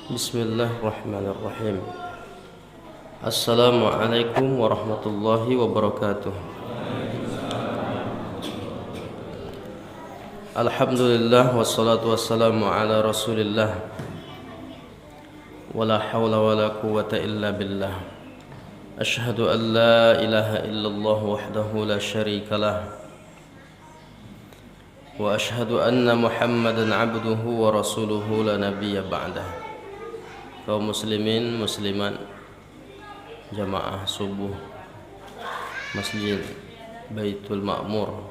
Bismillahirrahmanirrahim. Assalamualaikum warahmatullahi wabarakatuh. Alhamdulillah wassalatu wassalamu ala Rasulillah. Wala hawla wala quwwata illa billah. Asyhadu an la ilaha illallah wahdahu la syarika lah. Wa asyhadu anna Muhammadan abduhu wa rasuluhu la nabiyya ba'dah. Kaum muslimin muslimat jamaah subuh Masjid Baitul Ma'mur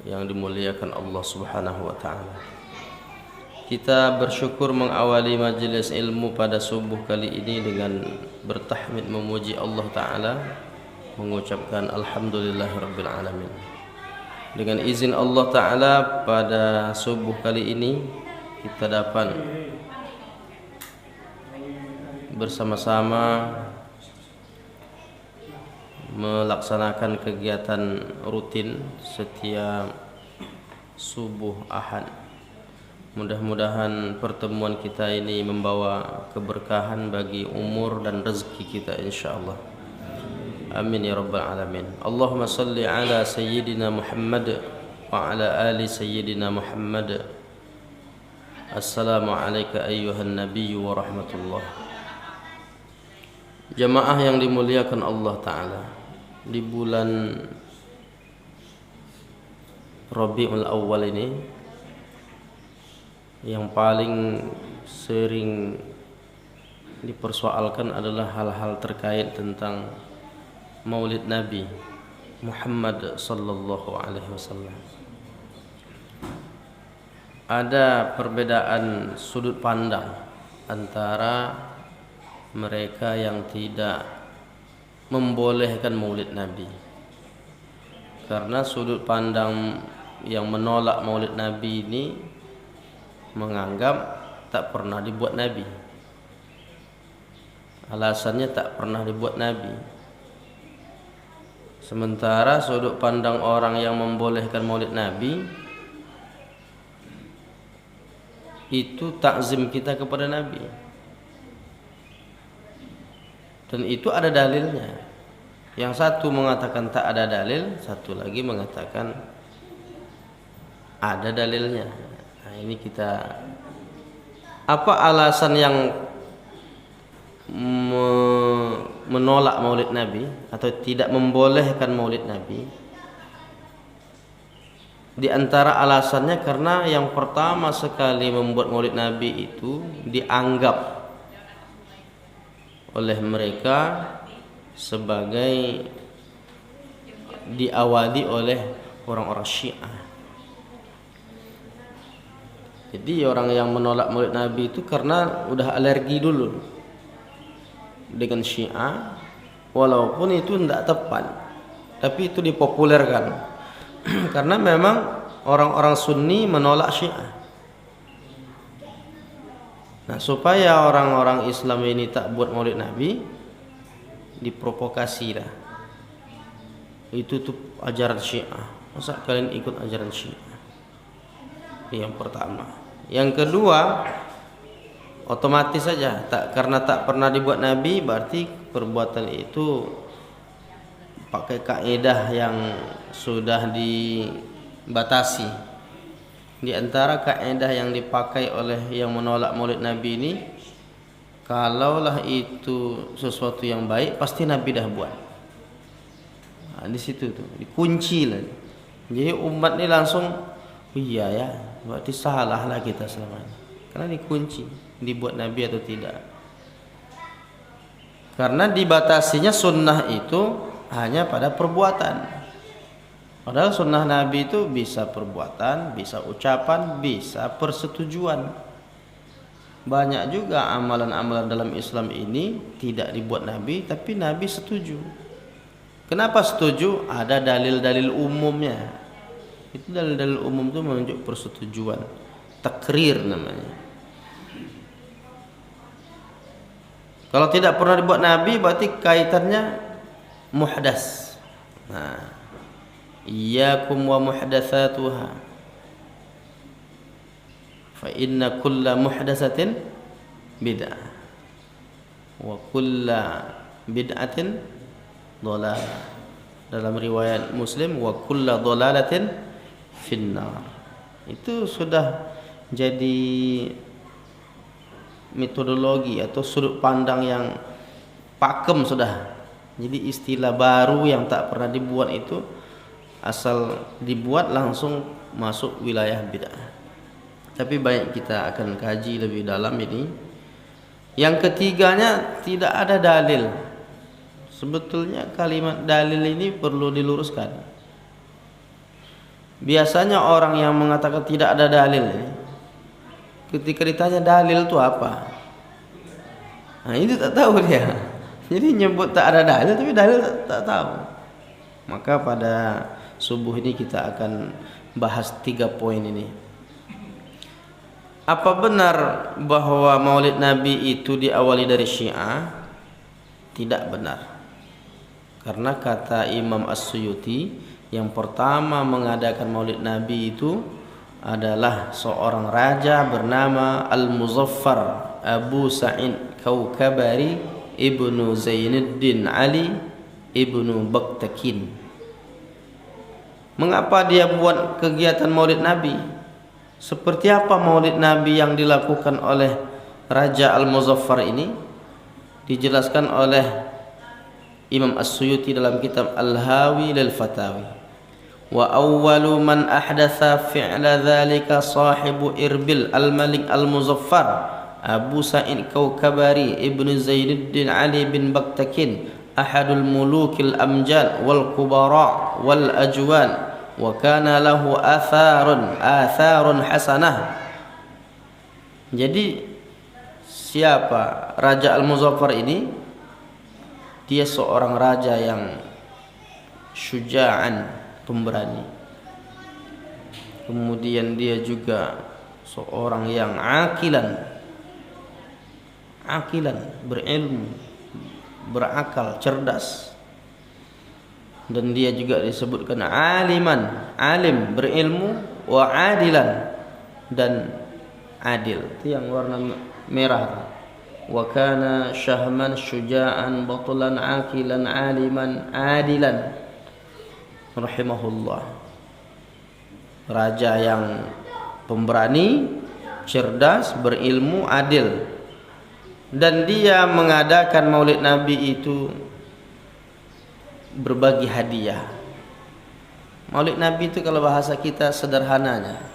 yang dimuliakan Allah Subhanahu wa taala. Kita bersyukur mengawali majelis ilmu pada subuh kali ini dengan bertahmid memuji Allah taala, mengucapkan alhamdulillahirabbil alamin. Dengan izin Allah taala pada subuh kali ini kita dapat bersama-sama melaksanakan kegiatan rutin setiap subuh Ahad. Mudah-mudahan pertemuan kita ini membawa keberkahan bagi umur dan rezeki kita insyaallah. Amin ya rabbal alamin. Allahumma salli ala sayyidina Muhammad wa ala ali sayyidina Muhammad. Assalamu alayka ayyuhan nabiyyu wa rahmatullah. Jamaah yang dimuliakan Allah Ta'ala, di bulan Rabiul Awal ini yang paling sering dipersoalkan adalah hal-hal terkait tentang Maulid Nabi Muhammad sallallahu alaihi wasallam. Ada perbedaan sudut pandang antara mereka yang tidak membolehkan Maulid Nabi, karena sudut pandang yang menolak Maulid Nabi ini menganggap tak pernah dibuat Nabi. Alasannya tak pernah dibuat Nabi. Sementara sudut pandang orang yang membolehkan Maulid Nabi itu takzim kita kepada Nabi. Dan itu ada dalilnya. Yang satu mengatakan tak ada dalil, satu lagi mengatakan ada dalilnya. Nah, ini kita, apa alasan yang menolak Maulid Nabi atau tidak membolehkan Maulid Nabi? Di antara alasannya karena yang pertama sekali membuat Maulid Nabi itu dianggap oleh mereka sebagai diawali oleh orang-orang Syiah. Jadi orang yang menolak Maulid Nabi itu karena udah alergi dulu dengan Syiah, walaupun itu tidak tepat, tapi itu dipopulerkan karena memang orang-orang Sunni menolak Syiah. Nah, supaya orang-orang Islam ini tak buat Maulid Nabi, diprovokasi dah. Itu tuh ajaran Syiah. Masa kalian ikut ajaran Syiah? Yang pertama. Yang kedua, otomatis saja karena tak pernah dibuat Nabi, berarti perbuatan itu pakai kaidah yang sudah dibatasi. Di antara kaidah yang dipakai oleh yang menolak Maulid Nabi ini, kalaulah itu sesuatu yang baik pasti Nabi dah buat. Nah, di situ tuh dikunci lah. Jadi umat ini langsung, oh iya ya, berarti salah lah kita selama ini. Karena dikunci, dibuat Nabi atau tidak. Karena dibatasinya sunnah itu hanya pada perbuatan. Padahal sunnah Nabi itu bisa perbuatan, bisa ucapan, bisa persetujuan. Banyak juga amalan-amalan dalam Islam ini tidak dibuat Nabi, tapi Nabi setuju. Kenapa setuju? Ada dalil-dalil umumnya. Itu dalil-dalil umum itu menunjuk persetujuan. Takrir namanya. Kalau tidak pernah dibuat Nabi, berarti kaitannya muhdas. Nah, iyyakum wa muhdatsatuha fa inna kulla muhdatsatin bid'ah. Wa kullu bid'atin dhalalah. Dalam riwayat Muslim, wa kullu dhalalatin finnar. Itu sudah jadi metodologi atau sudut pandang yang pakem sudah. Jadi istilah baru yang tak pernah dibuat itu, asal dibuat langsung masuk wilayah bid'ah. Tapi baik, kita akan kaji lebih dalam ini. Yang ketiganya, tidak ada dalil. Sebetulnya kalimat dalil ini perlu diluruskan. Biasanya orang yang mengatakan tidak ada dalil ini, ketika ditanya dalil itu apa, nah itu tak tahu dia. Jadi nyebut tak ada dalil, tapi dalil tak tahu. Maka pada subuh ini kita akan bahas 3 poin ini. Apa benar bahwa Maulid Nabi itu diawali dari Syiah? Tidak benar. Karena kata Imam As-Suyuti, yang pertama mengadakan Maulid Nabi itu adalah seorang raja bernama Al-Muzaffar Abu Sa'id Kaukabari Ibnu Zainuddin Ali Ibnu Baktakin. Mengapa dia buat kegiatan Maulid Nabi? Seperti apa Maulid Nabi yang dilakukan oleh Raja Al-Muzaffar ini? Dijelaskan oleh Imam As-Suyuti dalam kitab Al-Hawi lil Fatawi. Wa awwalu man ahdatha fi'la dhalika sahibu Irbil Al-Malik Al-Muzaffar Abu Sa'id Kaukabari Ibnu Zainuddin Ali bin Baktakin, ahadul mulukil amjad wal kubara wal ajwan, wa kana lahu atharun hasanah. Jadi siapa Raja Al-Muzaffar ini? Dia seorang raja yang syuja'an, pemberani. Kemudian dia juga seorang yang akilan, berilmu, berakal, cerdas. Dan dia juga disebutkan alim, berilmu, wa adilan, dan adil. Itu yang warna merah. Wa kana syahman syuja'an batulan akilan aliman adilan, rahimahullah. Raja yang pemberani, cerdas, berilmu, adil. Dan dia mengadakan Maulid Nabi itu berbagi hadiah. Maulid Nabi itu kalau bahasa kita sederhananya,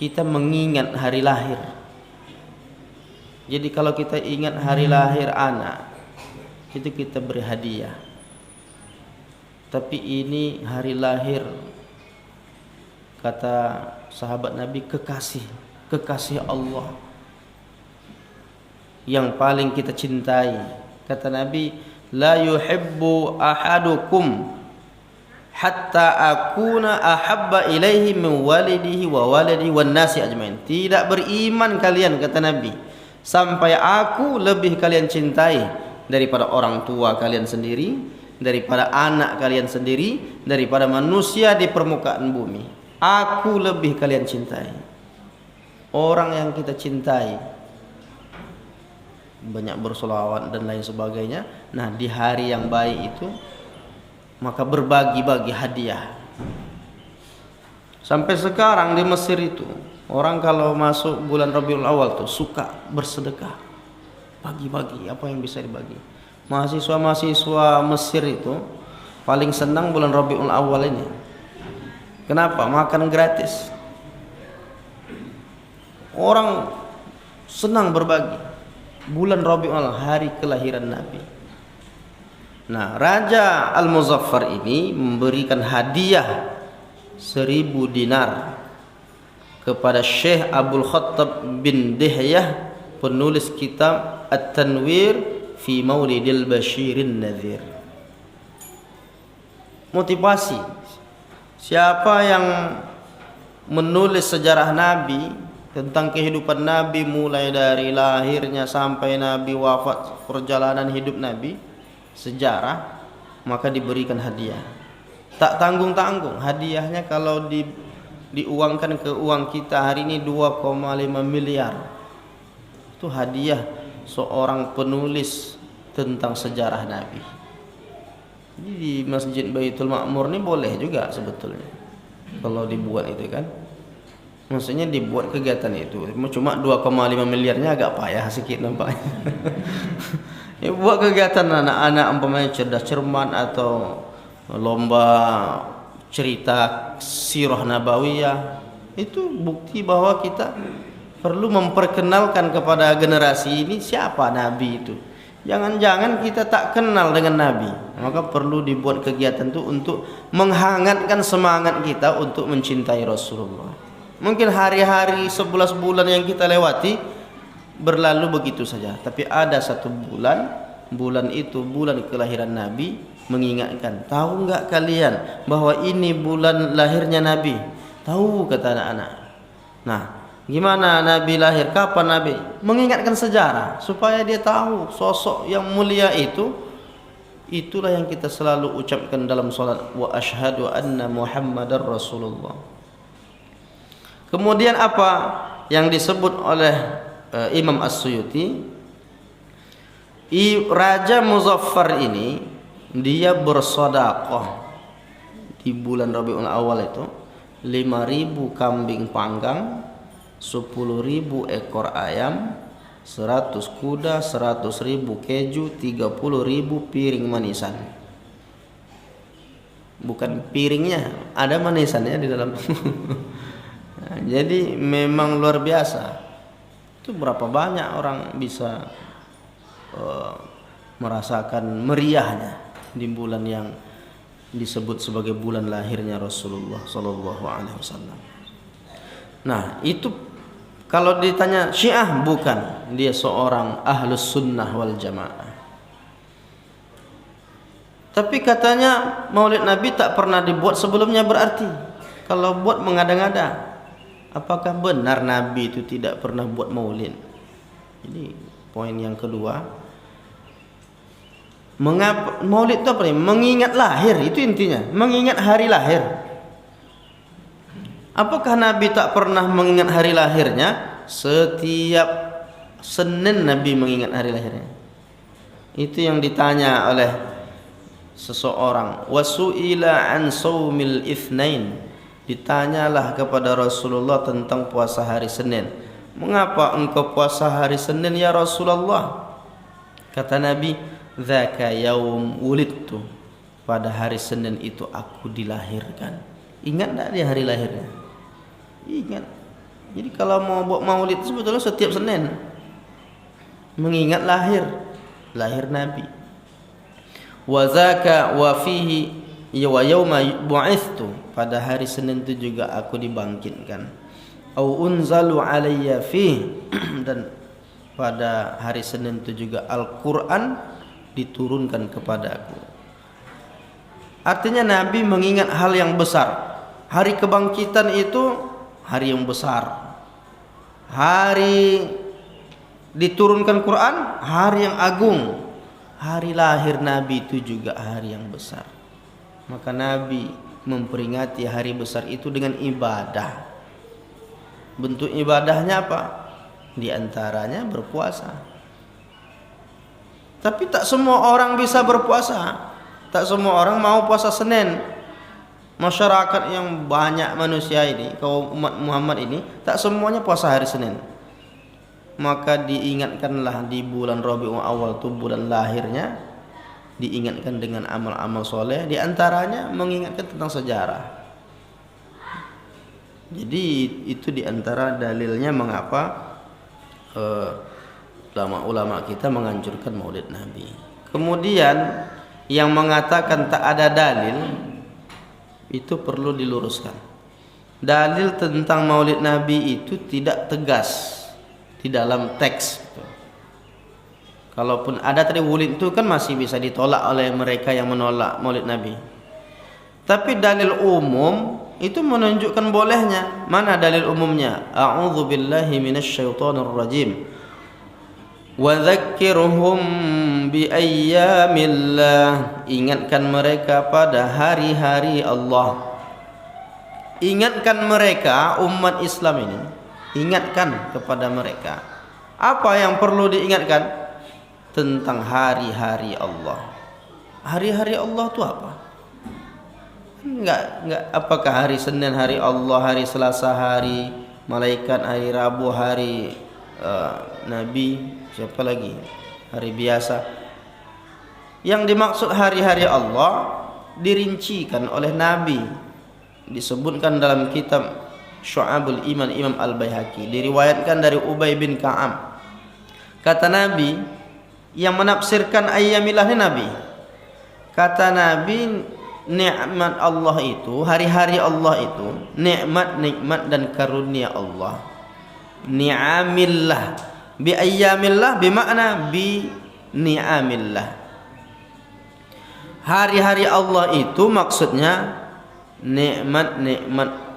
kita mengingat hari lahir. Jadi kalau kita ingat hari lahir anak, itu kita beri hadiah. Tapi ini hari lahir, kata sahabat Nabi, kekasih Allah yang paling kita cintai. Kata Nabi, la yuhibbu ahadukum hatta akuna ahabba ilaihi min walidihi wa waladihi wan nasi ajmain. Tidak beriman kalian, kata Nabi, sampai aku lebih kalian cintai daripada orang tua kalian sendiri, daripada anak kalian sendiri, daripada manusia di permukaan bumi. Aku lebih kalian cintai. Orang yang kita cintai banyak bersolawat dan lain sebagainya. Nah, di hari yang baik itu maka berbagi-bagi hadiah. Sampai sekarang di Mesir itu, orang kalau masuk bulan Rabiul Awal tuh suka bersedekah, bagi-bagi apa yang bisa dibagi. Mahasiswa-mahasiswa Mesir itu paling senang bulan Rabiul Awal ini. Kenapa? Makan gratis. Orang senang berbagi. Bulan Rabiul Awal, hari kelahiran Nabi. Nah, Raja Al-Muzaffar ini memberikan hadiah 1000 dinar kepada Syekh Abdul Khattab bin Dihyah, penulis kitab At-Tanwir fi Maulidil Bashirin Nadhir. Motivasi, siapa yang menulis sejarah Nabi, tentang kehidupan Nabi mulai dari lahirnya sampai Nabi wafat, perjalanan hidup Nabi, sejarah, maka diberikan hadiah. Tak tanggung-tanggung. Hadiahnya kalau diuangkan ke uang kita hari ini 2,5 miliar. Itu hadiah seorang penulis tentang sejarah Nabi. Jadi di Masjid Baitul Ma'mur ini boleh juga sebetulnya kalau dibuat itu kan. Maksudnya dibuat kegiatan itu. Cuma 2,5 miliarnya agak payah sedikit nampaknya. Ya, buat kegiatan anak-anak umpamanya cerdas cermat atau lomba cerita sirah nabawiyah, itu bukti bahwa kita perlu memperkenalkan kepada generasi ini siapa Nabi itu. Jangan-jangan kita tak kenal dengan Nabi, maka perlu dibuat kegiatan itu untuk menghangatkan semangat kita untuk mencintai Rasulullah. Mungkin hari-hari 11 bulan yang kita lewati berlalu begitu saja, tapi ada satu bulan itu bulan kelahiran Nabi, mengingatkan. Tahu enggak kalian bahwa ini bulan lahirnya Nabi? Tahu, kata anak-anak. Nah, gimana Nabi lahir? Kapan Nabi? Mengingatkan sejarah supaya dia tahu sosok yang mulia itu. Itulah yang kita selalu ucapkan dalam salat, wa asyhadu anna Muhammadar Rasulullah. Kemudian apa yang disebut oleh Imam As-Suyuti, Raja Muzaffar ini dia bersedekah di bulan Rabiul Awal itu 5.000 kambing panggang, 10.000 ekor ayam, 100 kuda, 100.000 keju, 30.000 piring manisan. Bukan piringnya, ada manisannya di dalam. Nah, jadi memang luar biasa. Itu berapa banyak orang bisa merasakan meriahnya di bulan yang disebut sebagai bulan lahirnya Rasulullah sallallahu alaihi wasallam. Nah, itu kalau ditanya Syiah, bukan, dia seorang ahlus sunnah wal jamaah. Tapi katanya Maulid Nabi tak pernah dibuat sebelumnya, berarti kalau buat mengada-ngada. Apakah benar Nabi itu tidak pernah buat maulid? Ini poin yang kedua. Mengapa maulid itu apa nih? Mengingat lahir, itu intinya, mengingat hari lahir. Apakah Nabi tak pernah mengingat hari lahirnya? Setiap Senin Nabi mengingat hari lahirnya. Itu yang ditanya oleh seseorang. Wasu'ila an saumil itsnain. Ditanyalah kepada Rasulullah tentang puasa hari Senin. Mengapa engkau puasa hari Senin ya Rasulullah? Kata Nabi, dzaka yaum wulidtu. Pada hari Senin itu aku dilahirkan. Ingat tak dia hari lahirnya? Ingat. Jadi kalau mau buat maulid sebetulnya setiap Senin, mengingat lahir Nabi. Wa zaka wa fihi wa yauma bu'ithtu. Pada hari Senin itu juga aku dibangkitkan. Au unzalu alayya fi. Dan pada hari Senin itu juga Al-Quran diturunkan kepadaku. Artinya Nabi mengingat hal yang besar. Hari kebangkitan itu hari yang besar. Hari diturunkan Quran, hari yang agung. Hari lahir Nabi itu juga hari yang besar. Maka Nabi memperingati hari besar itu dengan ibadah. Bentuk ibadahnya apa? Di antaranya berpuasa. Tapi tak semua orang bisa berpuasa. Tak semua orang mau puasa Senin. Masyarakat yang banyak manusia ini, kaum umat Muhammad ini, tak semuanya puasa hari Senin. Maka diingatkanlah di bulan Rabiul Awal itu bulan lahirnya, diingatkan dengan amal-amal soleh, di antaranya mengingatkan tentang sejarah. Jadi itu di antara dalilnya mengapa ulama-ulama kita menganjurkan maulid Nabi. Kemudian yang mengatakan tak ada dalil, itu perlu diluruskan. Dalil tentang maulid Nabi itu tidak tegas di dalam teks. Kalaupun ada tadi wulid itu kan masih bisa ditolak oleh mereka yang menolak maulid Nabi. Tapi dalil umum itu menunjukkan bolehnya. Mana dalil umumnya? A'udzu billahi minasyaitonir rajim. Wa dzakkirhum bi ayyamillah. Ingatkan mereka pada hari-hari Allah. Ingatkan mereka, umat Islam ini, ingatkan kepada mereka Apa yang perlu diingatkan? Tentang hari-hari Allah. Hari-hari Allah itu apa? Enggak, apakah hari Senin hari Allah, hari Selasa hari malaikat, hari Rabu hari Nabi, siapa lagi? Hari biasa. Yang dimaksud hari-hari Allah dirincikan oleh Nabi, disebutkan dalam kitab Syu'abul Iman Imam Al-Baihaqi, diriwayatkan dari Ubay bin Ka'ab. Kata Nabi, yang menafsirkan ayyamillah ini Nabi. Kata Nabi, nikmat Allah itu, hari-hari Allah itu nikmat dan karunia Allah. Ni'amillah bi ayyamillah bimakna bi ni'amillah. Hari-hari Allah itu maksudnya nikmat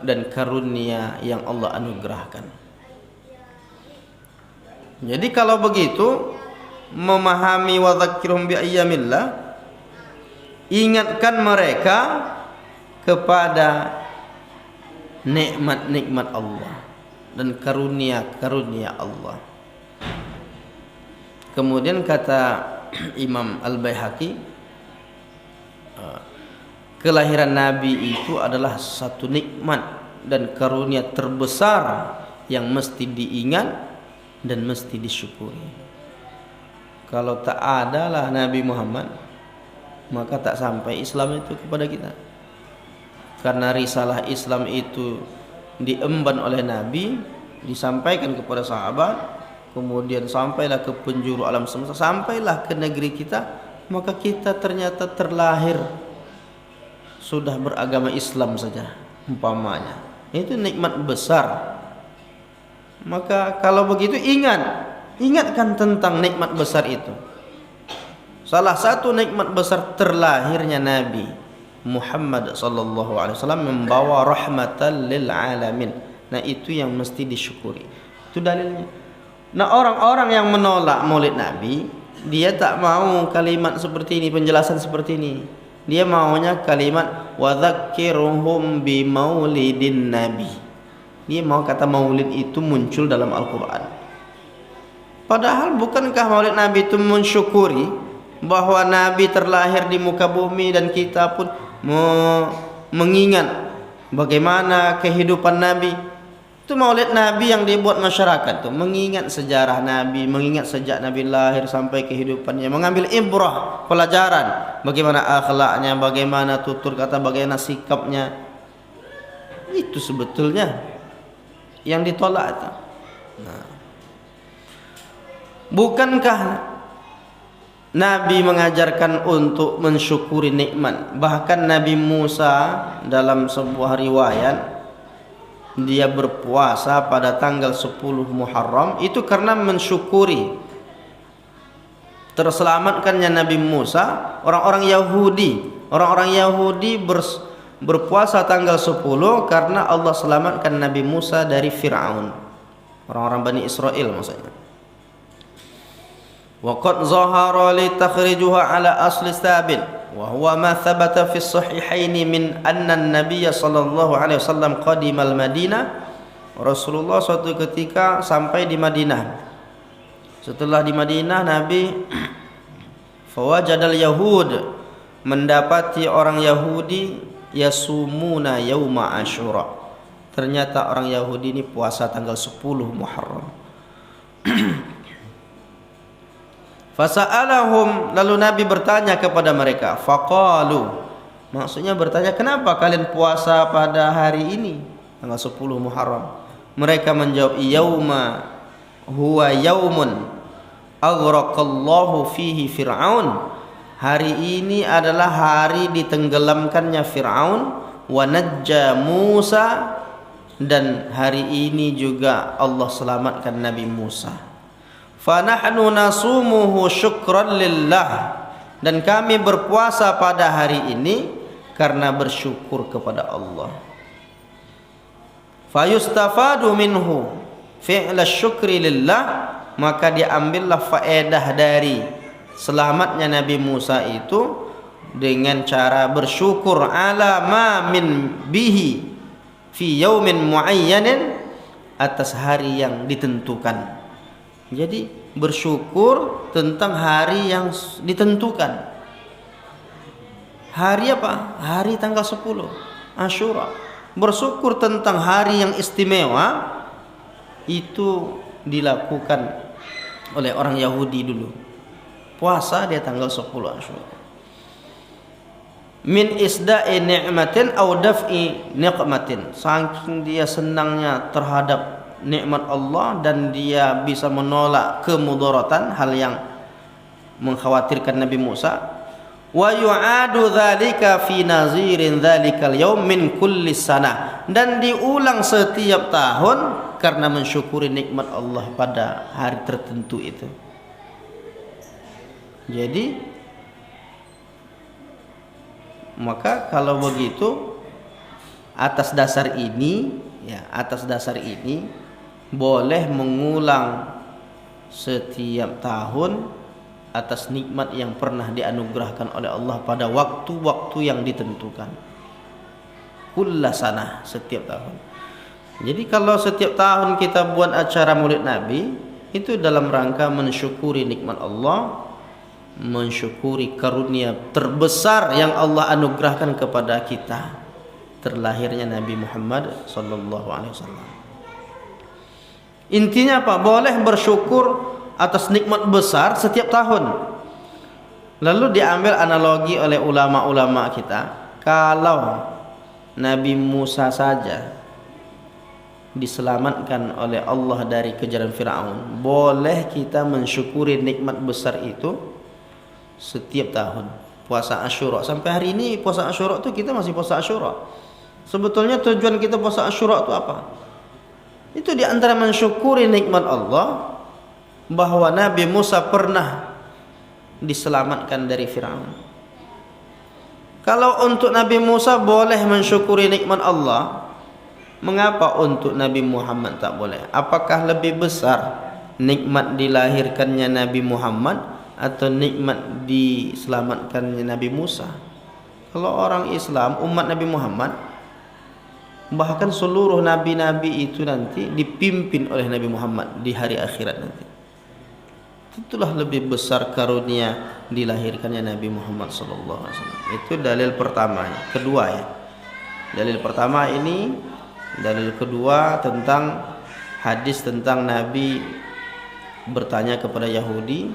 dan karunia yang Allah anugerahkan. Jadi kalau begitu, memahami wa dzakirhum bi ayyamillah, ingatkan mereka kepada nikmat-nikmat Allah dan karunia-karunia Allah. Kemudian kata Imam Al-Baihaqi, kelahiran Nabi itu adalah satu nikmat dan karunia terbesar yang mesti diingat dan mesti disyukuri. Kalau tak adalah Nabi Muhammad, maka tak sampai Islam itu kepada kita. Karena risalah Islam itu diemban oleh Nabi, disampaikan kepada sahabat, kemudian sampailah ke penjuru alam semesta, sampailah ke negeri kita, maka kita ternyata terlahir sudah beragama Islam saja umpamanya. Itu nikmat besar. Maka kalau begitu ingatkan tentang nikmat besar itu. Salah satu nikmat besar terlahirnya Nabi Muhammad sallallahu alaihi wasallam membawa rahmatan lil alamin. Nah, itu yang mesti disyukuri. Itu dalilnya. Nah, orang-orang yang menolak Maulid Nabi, dia tak mau kalimat seperti ini, penjelasan seperti ini. Dia maunya kalimat wa dzakirhum bi maulidin nabi. Dia mau kata maulid itu muncul dalam Al-Qur'an. Padahal bukankah Maulid Nabi itu mensyukuri bahwa Nabi terlahir di muka bumi dan kita pun mengingat bagaimana kehidupan Nabi. Itu Maulid Nabi yang dibuat masyarakat tuh, mengingat sejarah Nabi, mengingat sejak Nabi lahir sampai kehidupannya, mengambil ibrah, pelajaran, bagaimana akhlaknya, bagaimana tutur kata, bagaimana sikapnya. Itu sebetulnya yang ditolak itu. Nah, bukankah Nabi mengajarkan untuk mensyukuri nikmat? Bahkan Nabi Musa dalam sebuah riwayat, dia berpuasa pada tanggal 10 Muharram itu karena mensyukuri terselamatkannya Nabi Musa. Orang-orang Yahudi berpuasa tanggal 10 karena Allah selamatkan Nabi Musa dari Fir'aun, orang-orang Bani Israel maksudnya. Wa qad zahara li takhrijuha ala asli sabit wa huwa ma thabata fi sahihain min anna an-nabiy sallallahu alaihi wasallam qadima al-Madinah. Rasulullah suatu ketika sampai di Madinah. Setelah di Madinah, Nabi fawajadal yahud, mendapati orang Yahudi yasumuna yauma Asyura. Ternyata orang Yahudi ini puasa tanggal 10 Muharram. Fasa'alahum, lalu Nabi bertanya kepada mereka, faqalu, maksudnya bertanya, kenapa kalian puasa pada hari ini tanggal 10 Muharram? Mereka menjawab, yauma huwa yaumun aghraqallahu fihi Fir'aun. Hari ini adalah hari ditenggelamkannya Fir'aun, wa najja Musa, dan hari ini juga Allah selamatkan Nabi Musa. Fa nahnu nasumuhu syukran lillah, dan kami berpuasa pada hari ini karena bersyukur kepada Allah. Fa yustafadu minhu fi'la syukri lillah, maka diambillah faedah dari selamatnya Nabi Musa itu dengan cara bersyukur ala ma min bihi fi yaumin muayyanin, atas hari yang ditentukan. Jadi bersyukur tentang hari yang ditentukan. Hari apa? Hari tanggal 10 Asyura. Bersyukur tentang hari yang istimewa itu dilakukan oleh orang Yahudi dulu. Puasa dia tanggal 10 Asyura. Min isda'i ni'matin aw daf'i niqmatin. Saking dia senangnya terhadap nikmat Allah dan dia bisa menolak kemudaratan, hal yang mengkhawatirkan Nabi Musa. Wa yu'adu dzalika fi nazirin dzalikal yaum min kulli sanah, dan diulang setiap tahun karena mensyukuri nikmat Allah pada hari tertentu itu. Jadi maka kalau begitu atas dasar ini boleh mengulang setiap tahun atas nikmat yang pernah dianugerahkan oleh Allah pada waktu-waktu yang ditentukan. Kulla sanah, setiap tahun. Jadi kalau setiap tahun kita buat acara Maulid Nabi, itu dalam rangka mensyukuri nikmat Allah, mensyukuri karunia terbesar yang Allah anugerahkan kepada kita, terlahirnya Nabi Muhammad sallallahu alaihi wasallam. Intinya apa? Boleh bersyukur atas nikmat besar setiap tahun. Lalu diambil analogi oleh ulama-ulama kita, kalau Nabi Musa saja diselamatkan oleh Allah dari kejaran Firaun, boleh kita mensyukuri nikmat besar itu setiap tahun. Puasa Asyura, sampai hari ini puasa Asyura itu kita masih puasa Asyura. Sebetulnya tujuan kita puasa Asyura itu apa? Itu di antara mensyukuri nikmat Allah bahwa Nabi Musa pernah diselamatkan dari Firaun. Kalau untuk Nabi Musa boleh mensyukuri nikmat Allah, mengapa untuk Nabi Muhammad tak boleh? Apakah lebih besar nikmat dilahirkannya Nabi Muhammad atau nikmat diselamatkannya Nabi Musa? Kalau orang Islam, umat Nabi Muhammad, bahkan seluruh nabi-nabi itu nanti dipimpin oleh Nabi Muhammad di hari akhirat nanti. Itulah lebih besar karunia dilahirkannya Nabi Muhammad sallallahu alaihi wasallam. Itu dalil pertamanya. Kedua ya. Dalil pertama ini, dalil kedua tentang hadis tentang Nabi bertanya kepada Yahudi.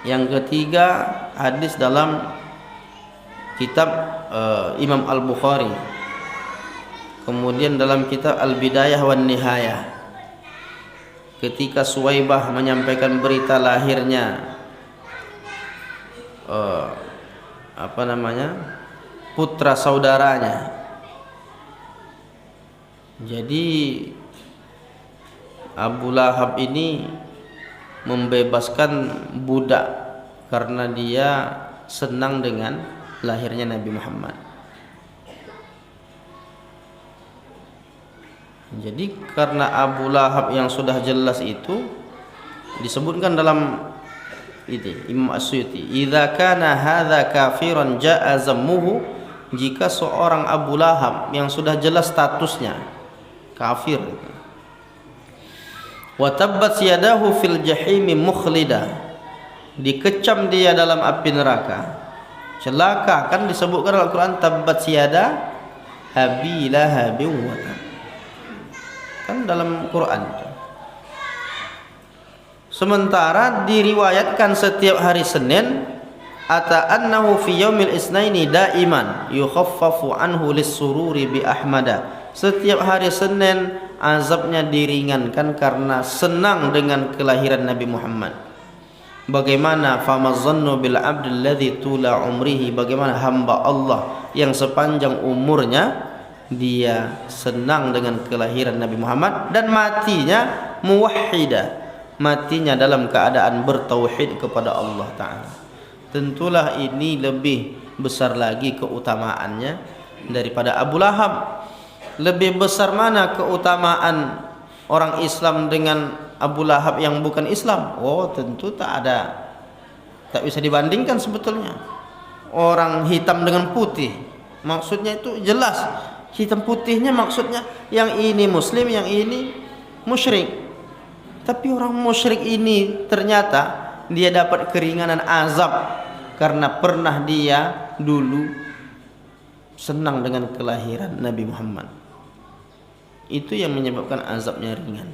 Yang ketiga, hadis dalam kitab Imam Al-Bukhari. Kemudian dalam kitab Al-Bidayah wan Nihayah, ketika Suwaibah menyampaikan berita lahirnya putra saudaranya. Jadi Abu Lahab ini membebaskan budak karena dia senang dengan lahirnya Nabi Muhammad. Jadi karena Abu Lahab yang sudah jelas itu disebutkan dalam ini Imam As-Suyuti, idza kana hadza kafiran jaa zammuhu, jika seorang Abu Lahab yang sudah jelas statusnya kafir, wa tabbat yadahu fil jahimi mukhlida, dikecam dia dalam api neraka, celaka. Kan disebutkan dalam Al-Quran, tabbat yada abi lahabin wa tab, kan dalam Quran. Sementara diriwayatkan setiap hari Senin, ata annahu fi yaumil isnaini daiman yukhaffafu anhu lis-sururi bi ahmada, setiap hari Senin azabnya diringankan karena senang dengan kelahiran Nabi Muhammad. Bagaimana famazannu bil abdil ladzi tula umrihi, bagaimana hamba Allah yang sepanjang umurnya dia senang dengan kelahiran Nabi Muhammad dan matinya muwahhidah, matinya dalam keadaan bertauhid kepada Allah Ta'ala. Tentulah ini lebih besar lagi keutamaannya daripada Abu Lahab. Lebih besar mana keutamaan orang Islam dengan Abu Lahab yang bukan Islam? Oh, tentu tak bisa dibandingkan sebetulnya. Orang hitam dengan putih, maksudnya itu jelas. Hitam putihnya maksudnya yang ini muslim, yang ini musyrik. Tapi orang musyrik ini ternyata dia dapat keringanan azab karena pernah dia dulu senang dengan kelahiran Nabi Muhammad. Itu yang menyebabkan azabnya ringan.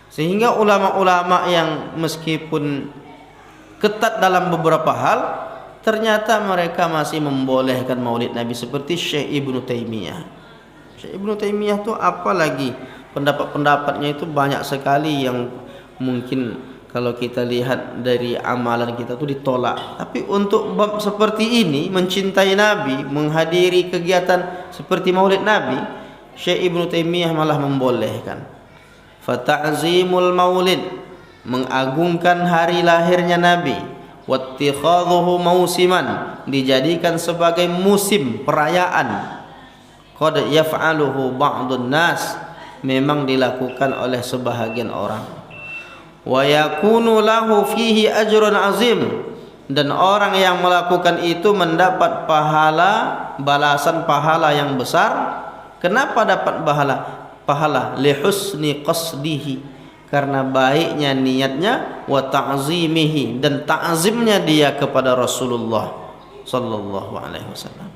Sehingga ulama-ulama yang meskipun ketat dalam beberapa hal, ternyata mereka masih membolehkan maulid Nabi, seperti Syekh Ibnu Taimiyah. Syekh Ibnu Taimiyah itu apalagi pendapat-pendapatnya itu banyak sekali yang mungkin kalau kita lihat dari amalan kita itu ditolak. Tapi untuk bab seperti ini, mencintai Nabi, menghadiri kegiatan seperti maulid Nabi, Syekh Ibnu Taimiyah malah membolehkan. Fata'zimul maulid, mengagungkan hari lahirnya Nabi, wattikhadhuhu mausiman, dijadikan sebagai musim perayaan. Qad yaf'aluhu ba'dun nas, memang dilakukan oleh sebahagian orang. Wa yakunu lahu fihi ajrun azim, dan orang yang melakukan itu mendapat pahala, balasan pahala yang besar. Kenapa dapat pahala? Li husni qasdihi, karena baiknya niatnya, wa ta'zimihi, dan ta'zimnya dia kepada Rasulullah sallallahu alaihi wasallam.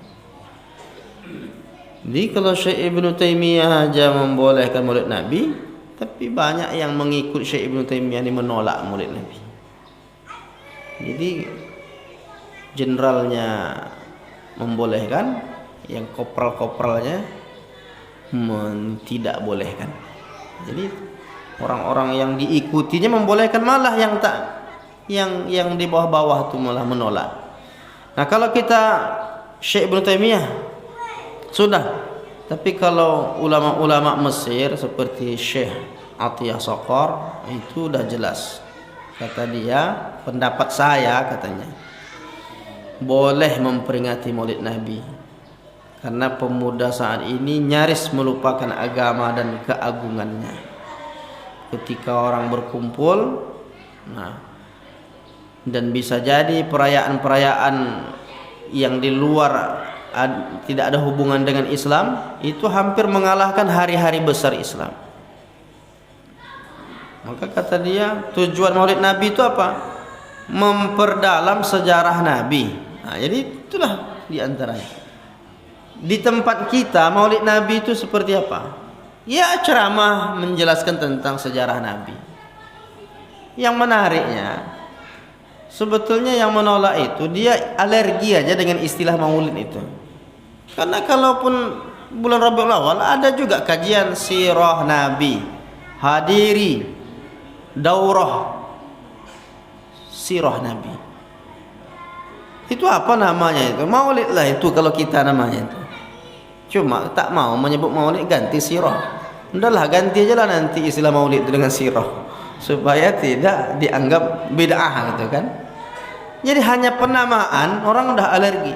Jadi kalau Syekh Ibnu Taimiyah aja membolehkan maulid Nabi, tapi banyak yang mengikut Syekh Ibnu Taimiyah ini menolak maulid Nabi. Jadi jenderalnya membolehkan, yang kopral-kopralnya tidak bolehkan. Jadi orang-orang yang diikutinya membolehkan, malah yang yang di bawah-bawah itu malah menolak. Nah, kalau kita Syekh Ibnu Taimiyah sudah, tapi kalau ulama-ulama Mesir seperti Syekh Atiyah Saqar itu udah jelas. Kata dia, pendapat saya katanya, boleh memperingati maulid Nabi, karena pemuda saat ini nyaris melupakan agama dan keagungannya. Ketika orang berkumpul, dan bisa jadi perayaan-perayaan yang di luar tidak ada hubungan dengan Islam, itu hampir mengalahkan hari-hari besar Islam. Maka kata dia, tujuan maulid Nabi itu apa? Memperdalam sejarah Nabi. Nah, jadi itulah diantaranya. Di tempat kita maulid Nabi itu seperti apa? Ya, ceramah menjelaskan tentang sejarah Nabi. Yang menariknya, sebetulnya yang menolak itu dia alergi aja dengan istilah maulid itu. Karena kalaupun bulan Rabiul Awal ada juga kajian sirah Nabi, hadiri daurah sirah Nabi. Itu apa namanya itu? Maulid lah itu kalau kita namanya itu. Cuma tak mau menyebut maulid, ganti sirah. Udahlah, ganti aja lah nanti istilah maulid itu dengan sirah, supaya tidak dianggap bid'ah gitu kan. Jadi hanya penamaan, orang udah alergi.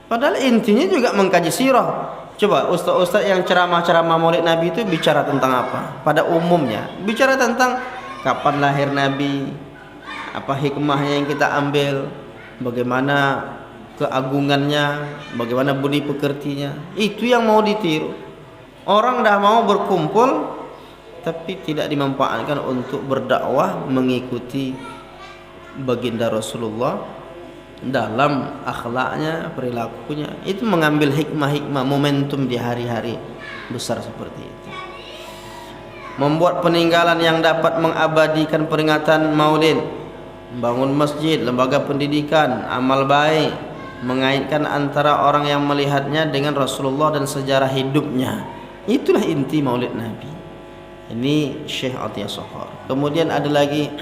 Padahal intinya juga mengkaji sirah. Coba ustaz-ustaz yang ceramah-ceramah maulid Nabi itu bicara tentang apa? Pada umumnya bicara tentang kapan lahir Nabi, apa hikmahnya yang kita ambil, bagaimana keagungannya, bagaimana budi pekertinya. Itu yang mau ditiru. Orang dah mau berkumpul, tapi tidak dimanfaatkan untuk berdakwah mengikuti baginda Rasulullah dalam akhlaknya, perilakunya. Itu mengambil hikmah-hikmah, momentum di hari-hari besar seperti itu. Membuat peninggalan yang dapat mengabadikan peringatan maulid, membangun masjid, lembaga pendidikan, amal baik, mengaitkan antara orang yang melihatnya dengan Rasulullah dan sejarah hidupnya. Itulah inti maulid Nabi. Ini Syekh Atiyah Saqar. Kemudian ada lagi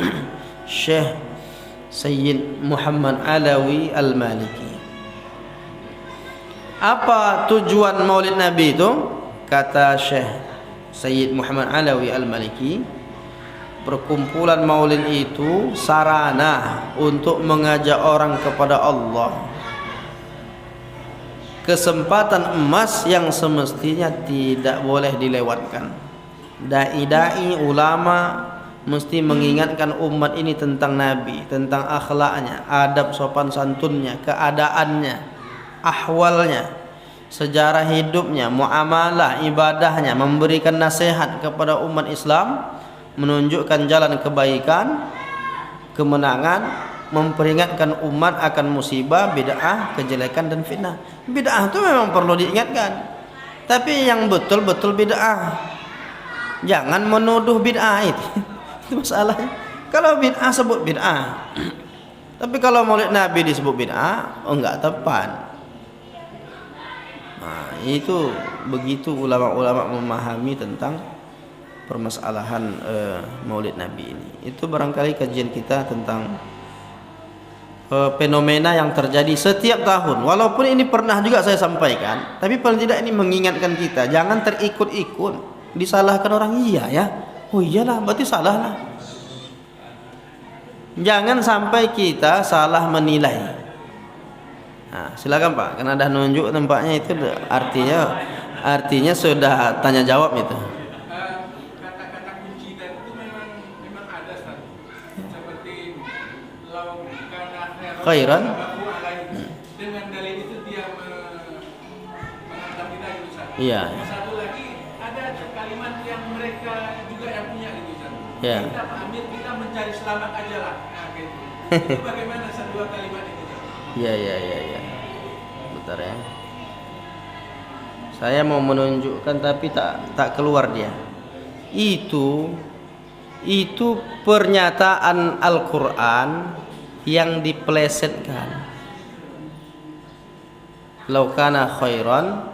Syekh Sayyid Muhammad Alawi Al-Maliki. Apa tujuan maulid Nabi itu? Kata Syekh Sayyid Muhammad Alawi Al-Maliki, perkumpulan maulid itu sarana untuk mengajak orang kepada Allah. Kesempatan emas yang semestinya tidak boleh dilewatkan. Dai-dai, ulama mesti mengingatkan umat ini tentang Nabi, tentang akhlaknya, adab sopan santunnya, keadaannya, ahwalnya, sejarah hidupnya, muamalah, ibadahnya, memberikan nasihat kepada umat Islam menunjukkan jalan kebaikan, kemenangan, memperingatkan umat akan musibah, bid'ah, kejelekan dan fitnah. Bid'ah itu memang perlu diingatkan, tapi yang betul-betul bid'ah. Jangan menuduh bid'ah itu. Itu masalahnya. Kalau bid'ah sebut bid'ah. Tapi kalau Maulid Nabi disebut bid'ah, enggak tepat. Nah, itu begitu ulama-ulama memahami tentang permasalahan Maulid Nabi ini. Itu barangkali kajian kita tentang fenomena yang terjadi setiap tahun. Walaupun ini pernah juga saya sampaikan, tapi paling tidak ini mengingatkan kita jangan terikut-ikut, disalahkan orang. Iya ya, oh iyalah berarti salah lah. Jangan sampai kita salah menilai. Nah, silakan Pak, karena dah nunjuk tempatnya itu artinya sudah tanya jawab itu. Kata-kata kunci dan itu memang ada Ustaz. Seperti lau kana Khairan. Dengan dalil itu dia menganggap kita itu Ustaz. Iya. Satu lagi ada kalimat yang mereka juga yang punya itu Ustaz. Iya. Kita pamit, kita mencari selamat aja lah. Nah, gitu. Itu bagaimana Ustaz dua kalimat itu Ustaz? Iya. Bentar ya. Saya mau menunjukkan tapi tak keluar dia. Itu pernyataan Al-Qur'an yang dipelesetkan. Lau kana khairan,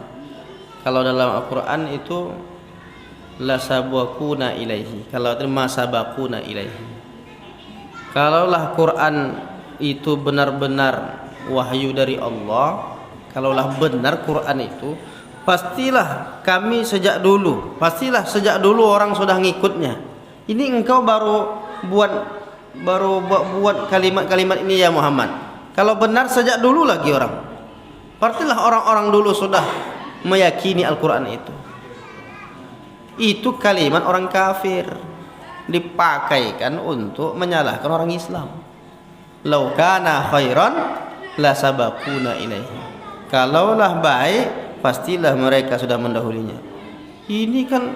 kalau dalam Al-Qur'an itu la sabaquna ilaihi. Kalau itu ma sabaquna ilaihi. Kalaulah Quran itu benar-benar wahyu dari Allah, kalaulah benar Quran itu, pastilah sejak dulu orang sudah ngikutnya. Ini engkau baru buat kalimat-kalimat ini ya Muhammad. Kalau benar sejak dulu lagi orang, pastilah orang-orang dulu sudah meyakini Al-Quran itu. Itu kalimat orang kafir dipakaikan untuk menyalahkan orang Islam. Lau kana khairan la sabaquna ilaihi. Kalaulah baik, pastilah mereka sudah mendahulinya. Ini kan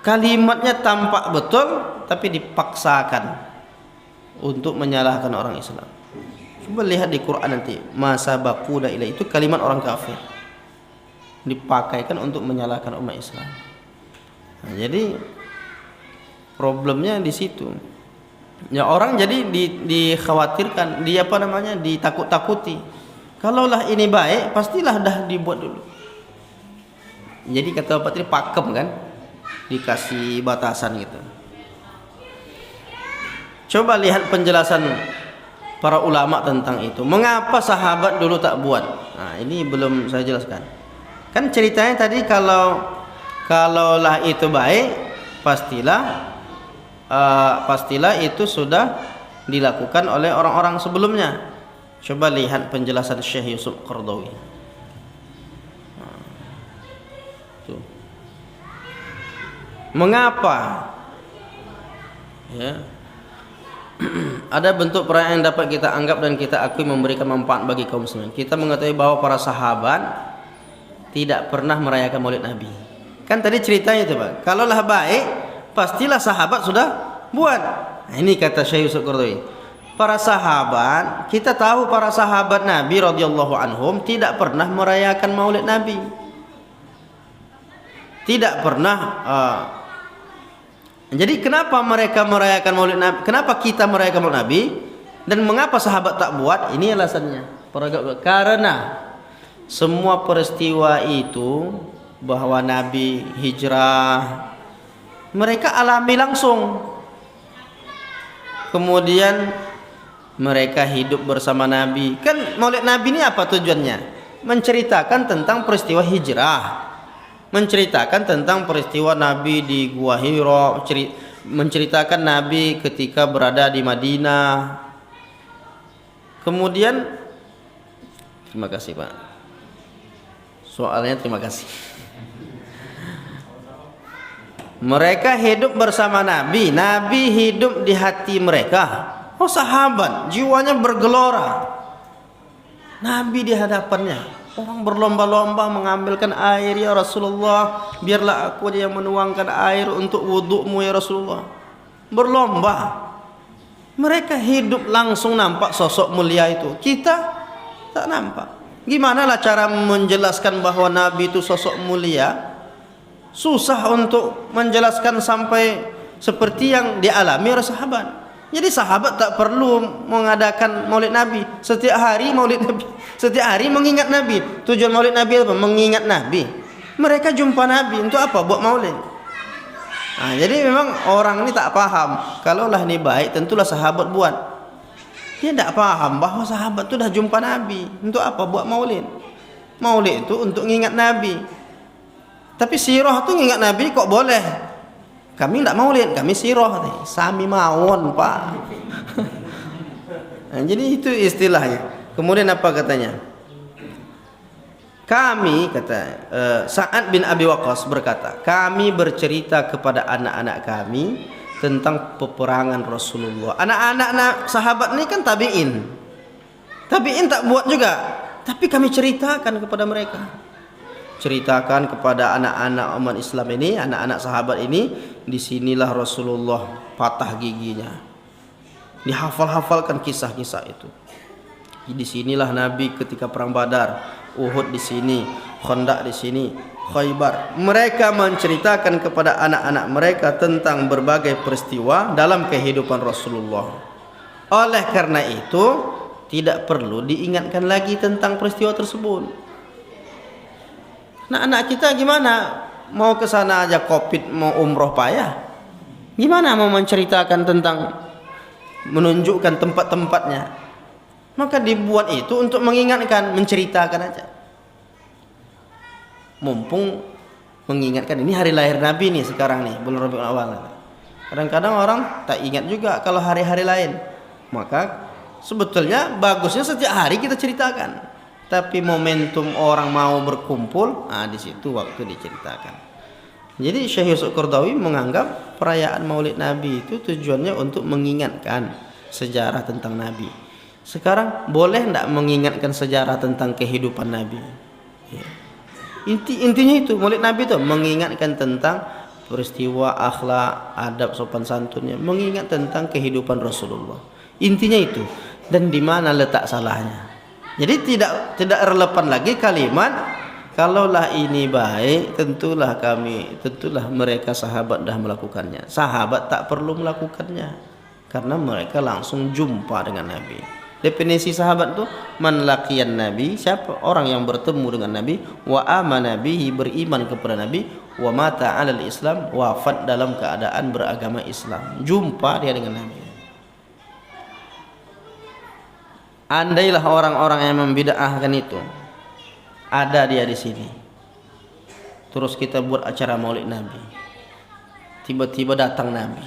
kalimatnya tampak betul, tapi dipaksakan untuk menyalahkan orang Islam. Coba lihat di Quran nanti, ma sabaquna ilaihi, itu kalimat orang kafir dipakaikan untuk menyalahkan umat Islam. Nah, jadi problemnya di situ. Ya, orang jadi dikhawatirkan, ditakut-takuti. Kalaulah ini baik, pastilah dah dibuat dulu. Jadi kata Pak Tri, pakem kan, dikasih batasan gitu. Coba lihat penjelasan para ulama tentang itu. Mengapa sahabat dulu tak buat? Nah, ini belum saya jelaskan. Kan ceritanya tadi kalaulah itu baik, pastilah itu sudah dilakukan oleh orang-orang sebelumnya. Coba lihat penjelasan Syekh Yusuf Qaradawi. Tuh. Mengapa? Ya. Ada bentuk perayaan yang dapat kita anggap dan kita akui memberikan manfaat bagi kaum muslimin. Kita mengetahui bahwa para sahabat tidak pernah merayakan Maulid Nabi. Kan tadi ceritanya itu, Pak. Kalaulah baik, pastilah sahabat sudah buat. Nah, ini kata Syekh Yusuf Qaradawi. Para sahabat, kita tahu para sahabat Nabi radhiyallahu anhum tidak pernah merayakan Maulid Nabi. Tidak pernah. Jadi kenapa mereka merayakan Maulid Nabi? Kenapa kita merayakan Maulid Nabi? Dan mengapa sahabat tak buat? Ini alasannya. Karena semua peristiwa itu, bahwa Nabi hijrah, mereka alami langsung. Kemudian mereka hidup bersama Nabi. Kan Maulid Nabi ini apa tujuannya? Menceritakan tentang peristiwa hijrah, menceritakan tentang peristiwa Nabi di Gua Hira, menceritakan Nabi ketika berada di Madinah. Kemudian, terima kasih Pak. Soalnya terima kasih. Mereka hidup bersama Nabi, Nabi hidup di hati mereka. Oh, sahabat jiwanya bergelora, Nabi di hadapannya. Orang berlomba-lomba mengambilkan air, ya Rasulullah, biarlah aku yang menuangkan air untuk wudukmu ya Rasulullah. berlomba. Mereka hidup langsung nampak sosok mulia itu. Kita tak nampak. Gimana lah cara menjelaskan bahwa Nabi itu sosok mulia? Susah untuk menjelaskan sampai seperti yang dialami oleh sahabat. Jadi sahabat tak perlu mengadakan maulid Nabi. Setiap hari maulid Nabi. Setiap hari mengingat Nabi. Tujuan maulid Nabi apa? Mengingat Nabi. Mereka jumpa Nabi. Untuk apa? Buat maulid. Nah, jadi memang orang ini tak paham. Kalaulah ini baik, tentulah sahabat buat. Dia tak paham bahwa sahabat itu dah jumpa Nabi. Untuk apa? Buat maulid. Maulid itu untuk mengingat Nabi. Tapi sirah tu ingat Nabi kok boleh. Kami tidak maulid, kami sirah. Sami mawon, Pak. Nah, jadi itu istilahnya. Kemudian apa katanya? Kami, kata Sa'ad bin Abi Waqqas berkata, kami bercerita kepada anak-anak kami tentang peperangan Rasulullah. Anak-anak sahabat ini kan tabi'in. Tabi'in tak buat juga, tapi kami ceritakan kepada mereka. Ceritakan kepada anak-anak umat Islam ini, anak-anak sahabat ini, disinilah Rasulullah patah giginya. Dihafal-hafalkan kisah-kisah itu. Disinilah Nabi ketika perang Badar, Uhud di sini, Khandaq di sini, Khaybar. Mereka menceritakan kepada anak-anak mereka tentang berbagai peristiwa dalam kehidupan Rasulullah. Oleh karena itu, tidak perlu diingatkan lagi tentang peristiwa tersebut. Nah, anak kita gimana? Mau ke sana aja Covid, mau umroh payah. Gimana mau menceritakan tentang menunjukkan tempat-tempatnya? Maka dibuat itu untuk mengingatkan, menceritakan aja. Mumpung mengingatkan, ini hari lahir Nabi nih sekarang nih, bulan Rabiul Awal. Kadang-kadang orang tak ingat juga kalau hari-hari lain. Maka sebetulnya bagusnya setiap hari kita ceritakan. Tapi momentum orang mau berkumpul, di situ waktu diceritakan. Jadi Syekh Yusuf Qaradawi menganggap perayaan Maulid Nabi itu tujuannya untuk mengingatkan sejarah tentang Nabi. Sekarang boleh tidak mengingatkan sejarah tentang kehidupan Nabi? Ya. Intinya itu Maulid Nabi itu mengingatkan tentang peristiwa, akhlak, adab, sopan santunnya, mengingat tentang kehidupan Rasulullah. Intinya itu. Dan di mana letak salahnya? Jadi tidak relevan lagi kalimat kalaulah ini baik, tentulah mereka sahabat dah melakukannya. Sahabat tak perlu melakukannya karena mereka langsung jumpa dengan Nabi. Definisi sahabat itu man laqiyan Nabi, siapa orang yang bertemu dengan Nabi, wa amana bihi, beriman kepada Nabi, wa mata 'alal Islam, wafat dalam keadaan beragama Islam. Jumpa dia dengan Nabi. Andailah orang-orang yang membid'ahkan itu ada dia di sini, terus kita buat acara Maulid Nabi, tiba-tiba datang Nabi,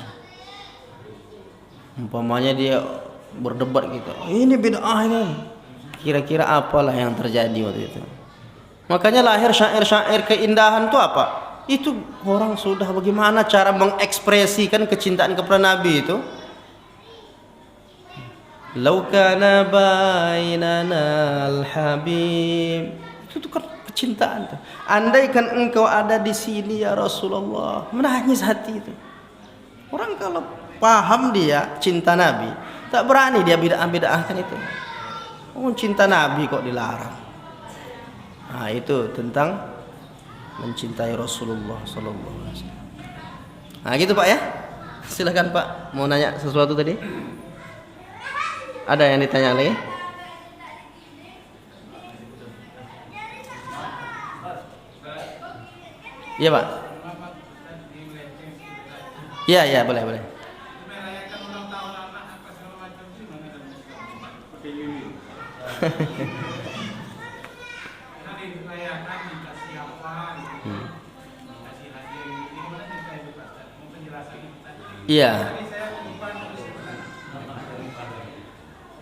umpamanya dia berdebat gitu, ini bid'ah ini, kira-kira apalah yang terjadi waktu itu. Makanya lahir syair-syair keindahan itu apa? Itu orang sudah bagaimana cara mengekspresikan kecintaan kepada Nabi itu. Lau kana bainana al-habib, itu kan kecintaan tuh. Andaikan engkau ada di sini ya Rasulullah, menangis hati itu. Orang kalau paham dia cinta Nabi, tak berani dia bid'ah-bid'ahkan itu. Oh, cinta Nabi kok dilarang. Nah, itu tentang mencintai Rasulullah sallallahu alaihi wasallam. Nah, gitu Pak ya. Silakan Pak, mau nanya sesuatu tadi? Ada yang ditanya lagi? Iya Pak. Iya boleh. Iya.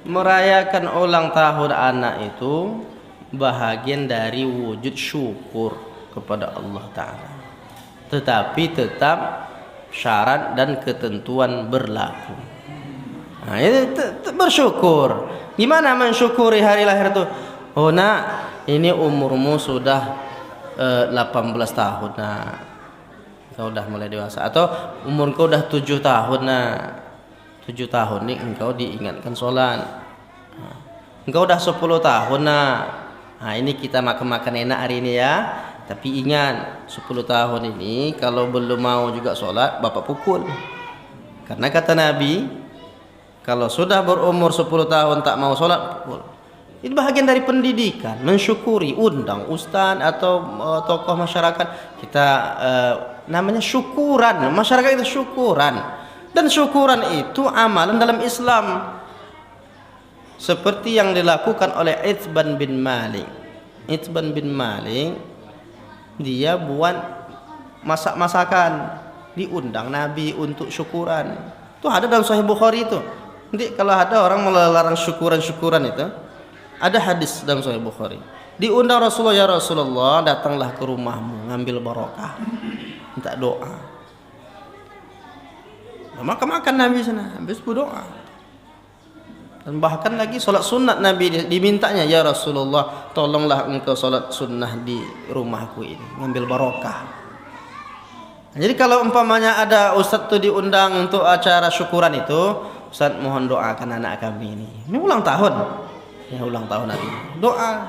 Merayakan ulang tahun anak itu bahagian dari wujud syukur kepada Allah Ta'ala, tetapi tetap syarat dan ketentuan berlaku. Nah, itu bersyukur. Gimana mensyukuri hari lahir itu? Oh nak, ini umurmu sudah 18 tahun. Nah, kau udah mulai dewasa, atau umur kau udah 7 tahun. Nah, 7 tahun nih engkau diingatkan sholat. Engkau udah 10 tahun. Nah, ini kita makan enak hari ini ya. Tapi ingat, 10 tahun ini kalau belum mau juga sholat, bapak pukul. Karena kata Nabi, kalau sudah berumur 10 tahun tak mau sholat, pukul. Itu bahagian dari pendidikan, mensyukuri, undang ustaz atau tokoh masyarakat. Kita namanya syukuran, masyarakat itu syukuran. Dan syukuran itu amalan dalam Islam. Seperti yang dilakukan oleh Itban bin Malik. Itban bin Malik, dia buat masak-masakan, diundang Nabi untuk syukuran. Itu ada dalam Sahih Bukhari itu. Nanti kalau ada orang melarang syukuran-syukuran itu, ada hadis dalam Sahih Bukhari. Diundang Rasulullah, ya Rasulullah, datanglah ke rumahmu, ngambil barokah, minta doa. Makan Nabi sana, habis berdoa. Dan bahkan lagi solat sunat Nabi dimintanya, ya Rasulullah, tolonglah engkau solat sunnah di rumahku ini, ngambil barokah. Jadi kalau umpamanya ada ustaz tu diundang untuk acara syukuran itu, ustaz mohon doakan anak kami ini ulang tahun. Ya ulang tahun nanti, doa,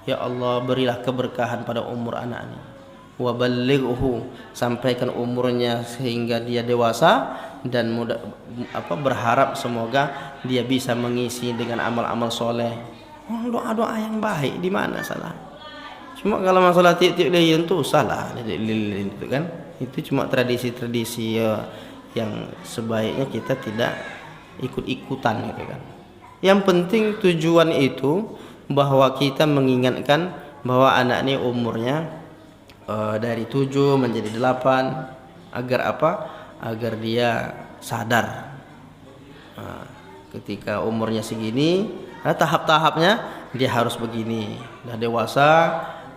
ya Allah berilah keberkahan pada umur anak ini, wa ballighu, sampaikan umurnya sehingga dia dewasa, dan berharap semoga dia bisa mengisi dengan amal-amal soleh. Doa-doa yang baik, di mana salah? Cuma kalau masalah tiap-tiap lilin itu salah, lilin itu kan, itu cuma tradisi-tradisi yang sebaiknya kita tidak ikut-ikutan gitu kan. Yang penting tujuan itu bahwa kita mengingatkan bahwa anak ini umurnya dari 7 menjadi 8, agar apa? Agar dia sadar. Ketika umurnya segini, ada tahap-tahapnya, dia harus begini. Dah dewasa,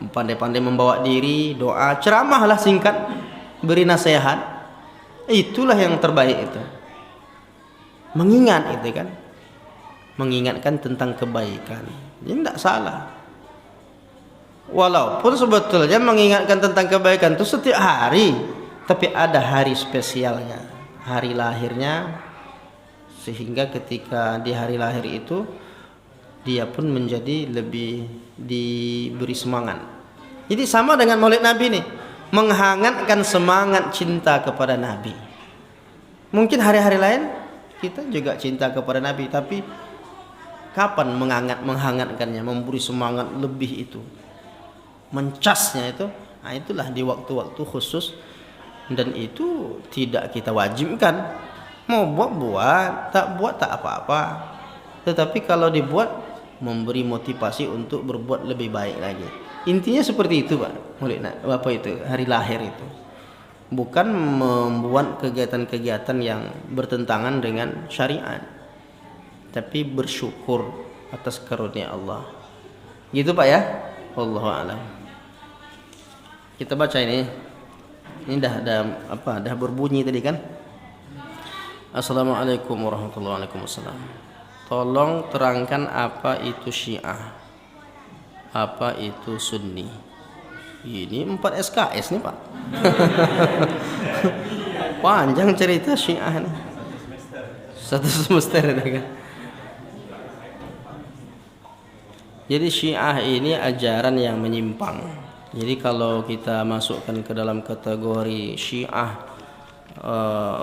pandai-pandai membawa diri, doa, ceramahlah singkat, beri nasihat. Itulah yang terbaik itu. Mengingat itu kan. Mengingatkan tentang kebaikan. Ini tidak salah. Walaupun sebetulnya mengingatkan tentang kebaikan itu setiap hari, tapi ada hari spesialnya, hari lahirnya, sehingga ketika di hari lahir itu dia pun menjadi lebih diberi semangat. Jadi sama dengan Maulid Nabi nih, menghangatkan semangat cinta kepada Nabi. Mungkin hari-hari lain kita juga cinta kepada Nabi, tapi kapan menghangatkannya, memberi semangat lebih itu, mencasnya itu, nah itulah di waktu-waktu khusus. Dan itu tidak kita wajibkan. Mau buat, tak buat tak apa-apa. Tetapi kalau dibuat, memberi motivasi untuk berbuat lebih baik lagi. Intinya seperti itu Pak. Bapak itu hari lahir itu bukan membuat kegiatan-kegiatan yang bertentangan dengan syariat, tapi bersyukur atas karunia Allah. Gitu Pak ya. Wallahu a'lam. Kita baca ini. Ini dah berbunyi tadi kan. Assalamualaikum warahmatullahi wabarakatuh. Tolong terangkan apa itu Syiah, apa itu Sunni. Ini 4 SKS nih Pak. Panjang cerita Syiah nih. 1 semester ini kan. Jadi Syiah ini ajaran yang menyimpang. Jadi kalau kita masukkan ke dalam kategori Syiah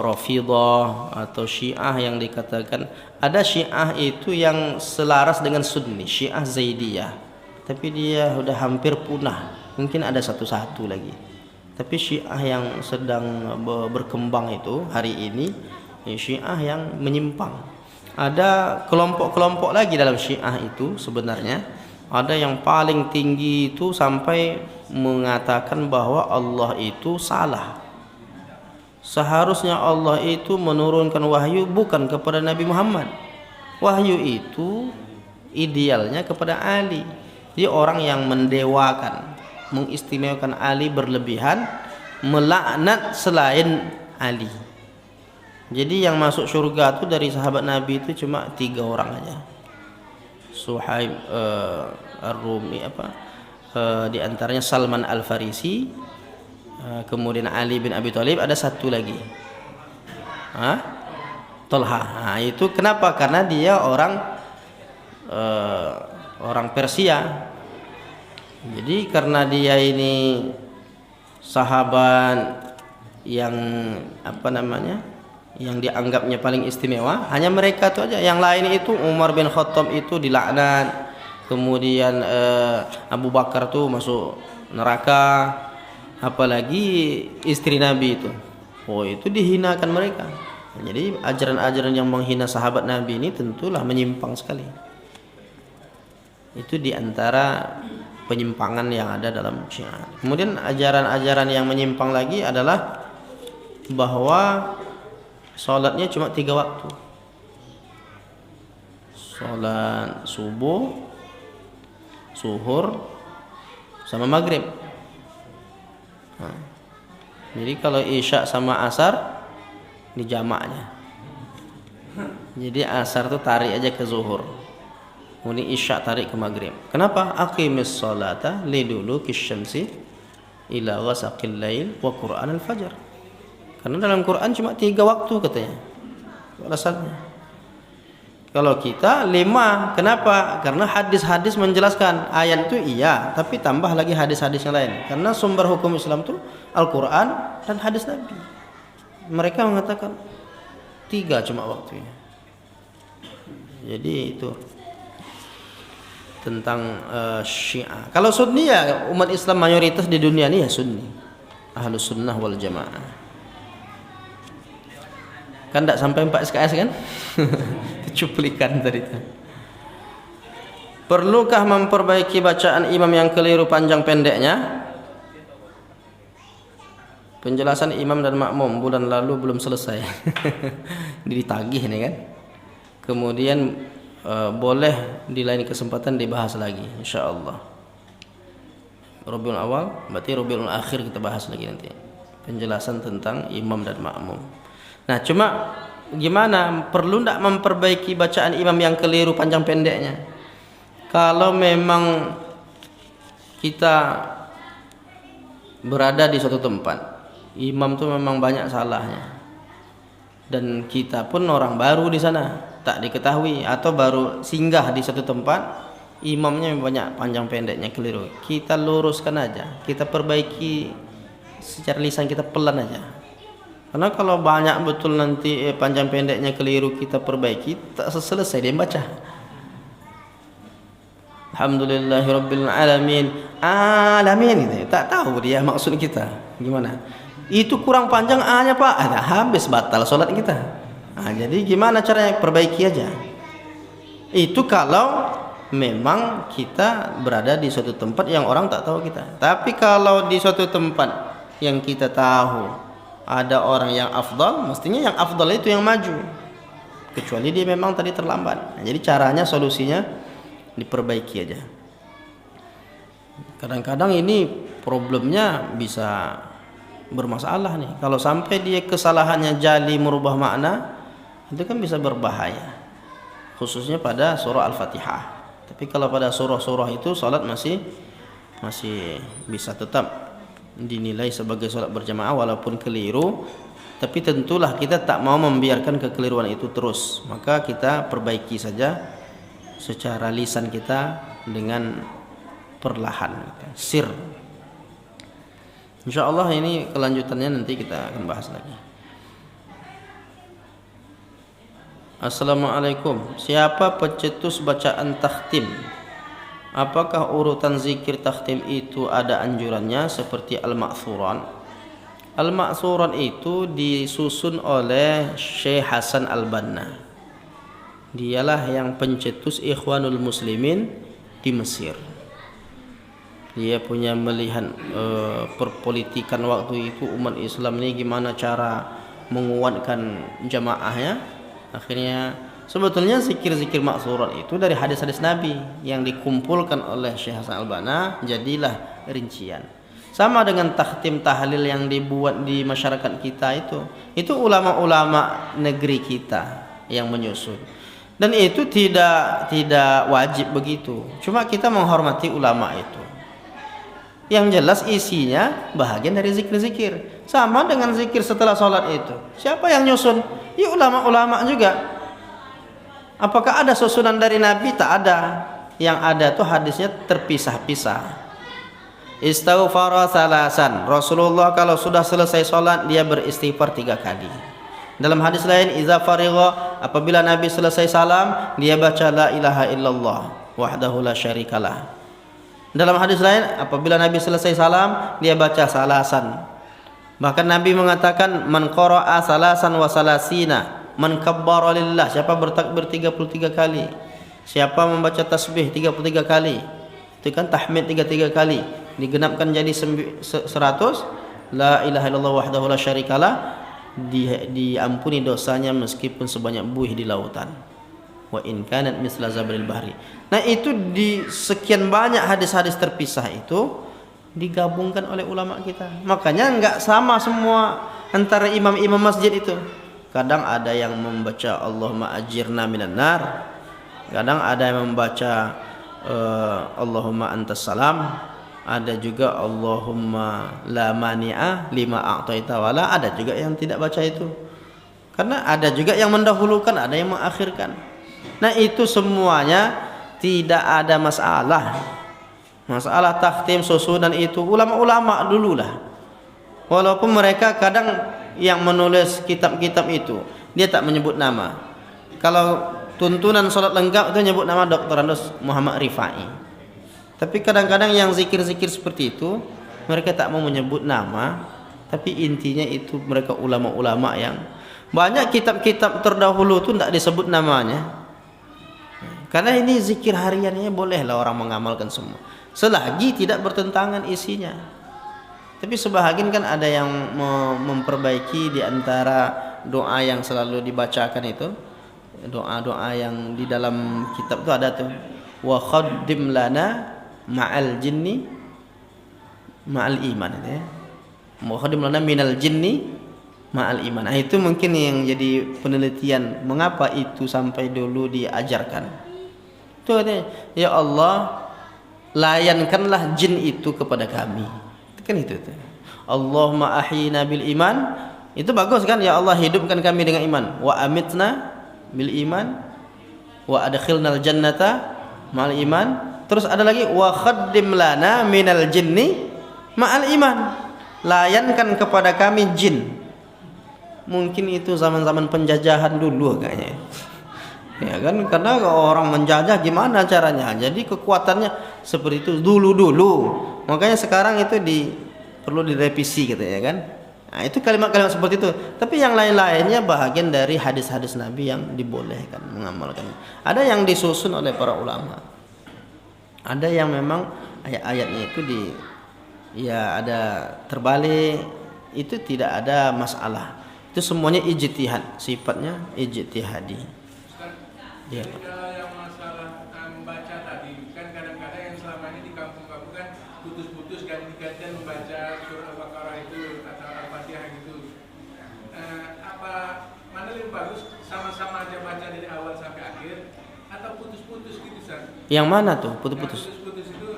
Rafidhah atau Syiah yang dikatakan, ada Syiah itu yang selaras dengan Sunni, Syiah Zaidiyah, tapi dia sudah hampir punah, mungkin ada satu-satu lagi. Tapi Syiah yang sedang berkembang itu hari ini Syiah yang menyimpang. Ada kelompok-kelompok lagi dalam Syiah itu sebenarnya. Ada yang paling tinggi itu sampai mengatakan bahwa Allah itu salah. Seharusnya Allah itu menurunkan wahyu bukan kepada Nabi Muhammad. Wahyu itu idealnya kepada Ali. Dia orang yang mendewakan, mengistimewakan Ali berlebihan, melaknat selain Ali. Jadi yang masuk surga itu dari sahabat Nabi itu cuma 3 orang aja. Suhaib Ar-Rumi di antaranya Salman Al-Farisi, kemudian Ali bin Abi Thalib, ada satu lagi. Tolha. Nah, itu kenapa? Karena dia orang Persia. Jadi karena dia ini sahabat yang yang dianggapnya paling istimewa, hanya mereka itu aja. Yang lain itu Umar bin Khattab itu dilaknat, kemudian Abu Bakar tuh masuk neraka, apalagi istri Nabi itu. Itu dihinakan mereka. Jadi ajaran-ajaran yang menghina sahabat Nabi ini tentulah menyimpang sekali. Itu diantara penyimpangan yang ada dalam Syiah. Kemudian ajaran-ajaran yang menyimpang lagi adalah bahwa sholatnya cuma 3 waktu. Sholat subuh, zuhur, sama maghrib. Jadi kalau isya sama asar di jamaknya. Jadi asar tuh tarik aja ke zuhur, kemudian isya tarik ke maghrib. Kenapa? Aqimis sholata liduluki syamsi ila ghasaqil lail wa qur'an al-fajr. Karena dalam Quran cuma 3 waktu katanya alasannya. Kalau kita 5. Kenapa? Karena hadis-hadis menjelaskan. Ayat itu iya, tapi tambah lagi hadis-hadis yang lain. Karena sumber hukum Islam itu Al-Quran dan hadis Nabi. Mereka mengatakan 3 cuma waktunya. Jadi itu tentang Syiah. Kalau Sunni ya umat Islam mayoritas di dunia ini ya Sunni, Ahlus Sunnah wal Jamaah. Kan tidak sampai 4 SKS kan? Cuplikan tadi. Perlukah memperbaiki bacaan imam yang keliru panjang pendeknya? Penjelasan imam dan makmum bulan lalu belum selesai. Ditagih nih kan. Kemudian boleh di lain kesempatan dibahas lagi insyaallah. Rabiul Awal, berarti Rabiul Akhir kita bahas lagi nanti. Penjelasan tentang imam dan makmum. Nah, cuma gimana? Perlu tidak memperbaiki bacaan imam yang keliru panjang pendeknya? Kalau memang kita berada di suatu tempat, imam itu memang banyak salahnya, dan kita pun orang baru di sana, tak diketahui, atau baru singgah di suatu tempat, imamnya banyak panjang pendeknya keliru. Kita luruskan aja, kita perbaiki secara lisan kita pelan aja. Karena kalau banyak betul nanti panjang pendeknya keliru kita perbaiki, tak selesai dia baca. Alhamdulillahirabbil alamin. Alamin itu tak tahu dia maksud kita gimana. Itu kurang panjang A-nya Pak. Habis batal salat kita. Jadi gimana caranya? Perbaiki aja. Itu kalau memang kita berada di suatu tempat yang orang tak tahu kita. Tapi kalau di suatu tempat yang kita tahu ada orang yang afdal, mestinya yang afdal itu yang maju, kecuali dia memang tadi terlambat. Jadi caranya, solusinya diperbaiki aja. Kadang-kadang ini problemnya bisa bermasalah nih. Kalau sampai dia kesalahannya jali merubah makna, itu kan bisa berbahaya. Khususnya pada surah Al-Fatihah. Tapi kalau pada surah-surah itu salat masih bisa tetap dinilai sebagai sholat berjamaah walaupun keliru. Tapi tentulah kita tak mau membiarkan kekeliruan itu terus, maka kita perbaiki saja secara lisan kita dengan perlahan, sir. InsyaAllah ini kelanjutannya nanti kita akan bahas lagi. Assalamualaikum. Siapa pencetus bacaan takhtim? Apakah urutan zikir takhtim itu ada anjurannya seperti al-ma'thuran? Al-ma'thuran itu disusun oleh Syekh Hasan Al-Banna. Dialah yang pencetus Ikhwanul Muslimin di Mesir. Dia punya melihat perpolitikan waktu itu umat Islam ini gimana cara menguatkan jamaahnya. Akhirnya sebetulnya zikir-zikir ma'thuran itu dari hadis-hadis Nabi yang dikumpulkan oleh Syekh Hasan Al-Banna, jadilah rincian. Sama dengan takhtim tahlil yang dibuat di masyarakat kita itu ulama-ulama negeri kita yang menyusun. Dan itu tidak wajib begitu. Cuma kita menghormati ulama itu. Yang jelas isinya bahagian dari zikir-zikir. Sama dengan zikir setelah sholat itu. Siapa yang nyusun? Ya ulama-ulama juga. Apakah ada susunan dari Nabi? Tak ada. Yang ada tuh hadisnya terpisah-pisah. Istighfar salasan. Rasulullah kalau sudah selesai sholat dia beristighfar 3 kali. Dalam hadis lain, iza farigha, apabila Nabi selesai salam, dia baca la ilaha illallah wahdahu la syarikalah. Dalam hadis lain, apabila Nabi selesai salam, dia baca salasan. Bahkan Nabi mengatakan, man qara'a salasan wa salasina, man kabbara lillah, siapa bertakbir 33 kali, siapa membaca tasbih 33 kali, itu kan tahmid 33 kali, digenapkan jadi 100, la ilaha illallah wahdahu la syarikalah, diampuni dosanya meskipun sebanyak buih di lautan. Wa in kanat misla zabril bahri. Nah, itu di sekian banyak hadis-hadis terpisah itu digabungkan oleh ulama kita. Makanya enggak sama semua antara imam-imam masjid itu. Kadang ada yang membaca Allahumma ajirna minan nar. Kadang ada yang membaca Allahumma antas salam. Ada juga Allahumma la mani'a lima a'taita wala. Ada juga yang tidak baca itu. Karena ada juga yang mendahulukan, ada yang mengakhirkan. Nah, itu semuanya tidak ada masalah. Masalah takhtim susunan itu ulama-ulama dululah. Walaupun mereka kadang yang menulis kitab-kitab itu dia tak menyebut nama. Kalau tuntunan salat lengkap itu menyebut nama Dr. Andos Muhammad Rifai. Tapi kadang-kadang yang zikir-zikir seperti itu mereka tak mau menyebut nama, tapi intinya itu mereka ulama-ulama yang banyak kitab-kitab terdahulu itu tidak disebut namanya. Karena ini zikir hariannya bolehlah orang mengamalkan semua, selagi tidak bertentangan isinya. Tapi sebahagian kan ada yang memperbaiki di antara doa yang selalu dibacakan itu, doa-doa yang di dalam kitab itu ada tuh, wa khaddim lana ma'al jinni ma'al iman itu ya. Wa khaddim lana minal jinni ma'al iman. Nah, itu mungkin yang jadi penelitian mengapa itu sampai dulu diajarkan. Itu katanya, ya Allah, layankanlah jin itu kepada kami. Itu kan itu. Allahumma ahyina bil iman. Itu bagus kan? Ya Allah, hidupkan kami dengan iman. Wa amitna bil iman. Wa adkhilnal jannata ma'al iman. Terus ada lagi wa khaddim lana minal jinni ma'al iman. Layankan kepada kami jin. Mungkin itu zaman-zaman penjajahan dulu kayaknya. Ya kan, karena orang menjajah gimana caranya, jadi kekuatannya seperti itu dulu. Makanya sekarang itu perlu direvisi gitu ya kan. Nah, itu kalimat-kalimat seperti itu. Tapi yang lain-lainnya bahagian dari hadis-hadis Nabi yang dibolehkan mengamalkan. Ada yang disusun oleh para ulama, ada yang memang ayat-ayatnya itu ya ada terbalik, itu tidak ada masalah. Itu semuanya ijtihad, sifatnya ijtihadi. Ya. Kalau yang masalah membaca tadi, kan kadang-kadang yang selama ini di kampung-kampung kan putus-putus ganti-gantian membaca surah Al-Baqarah itu atau Al-Fatihah gitu. Mana lebih bagus, sama-sama aja baca dari awal sampai akhir atau putus-putus gitu, San? Yang mana tuh putus-putus? Putus-putus itu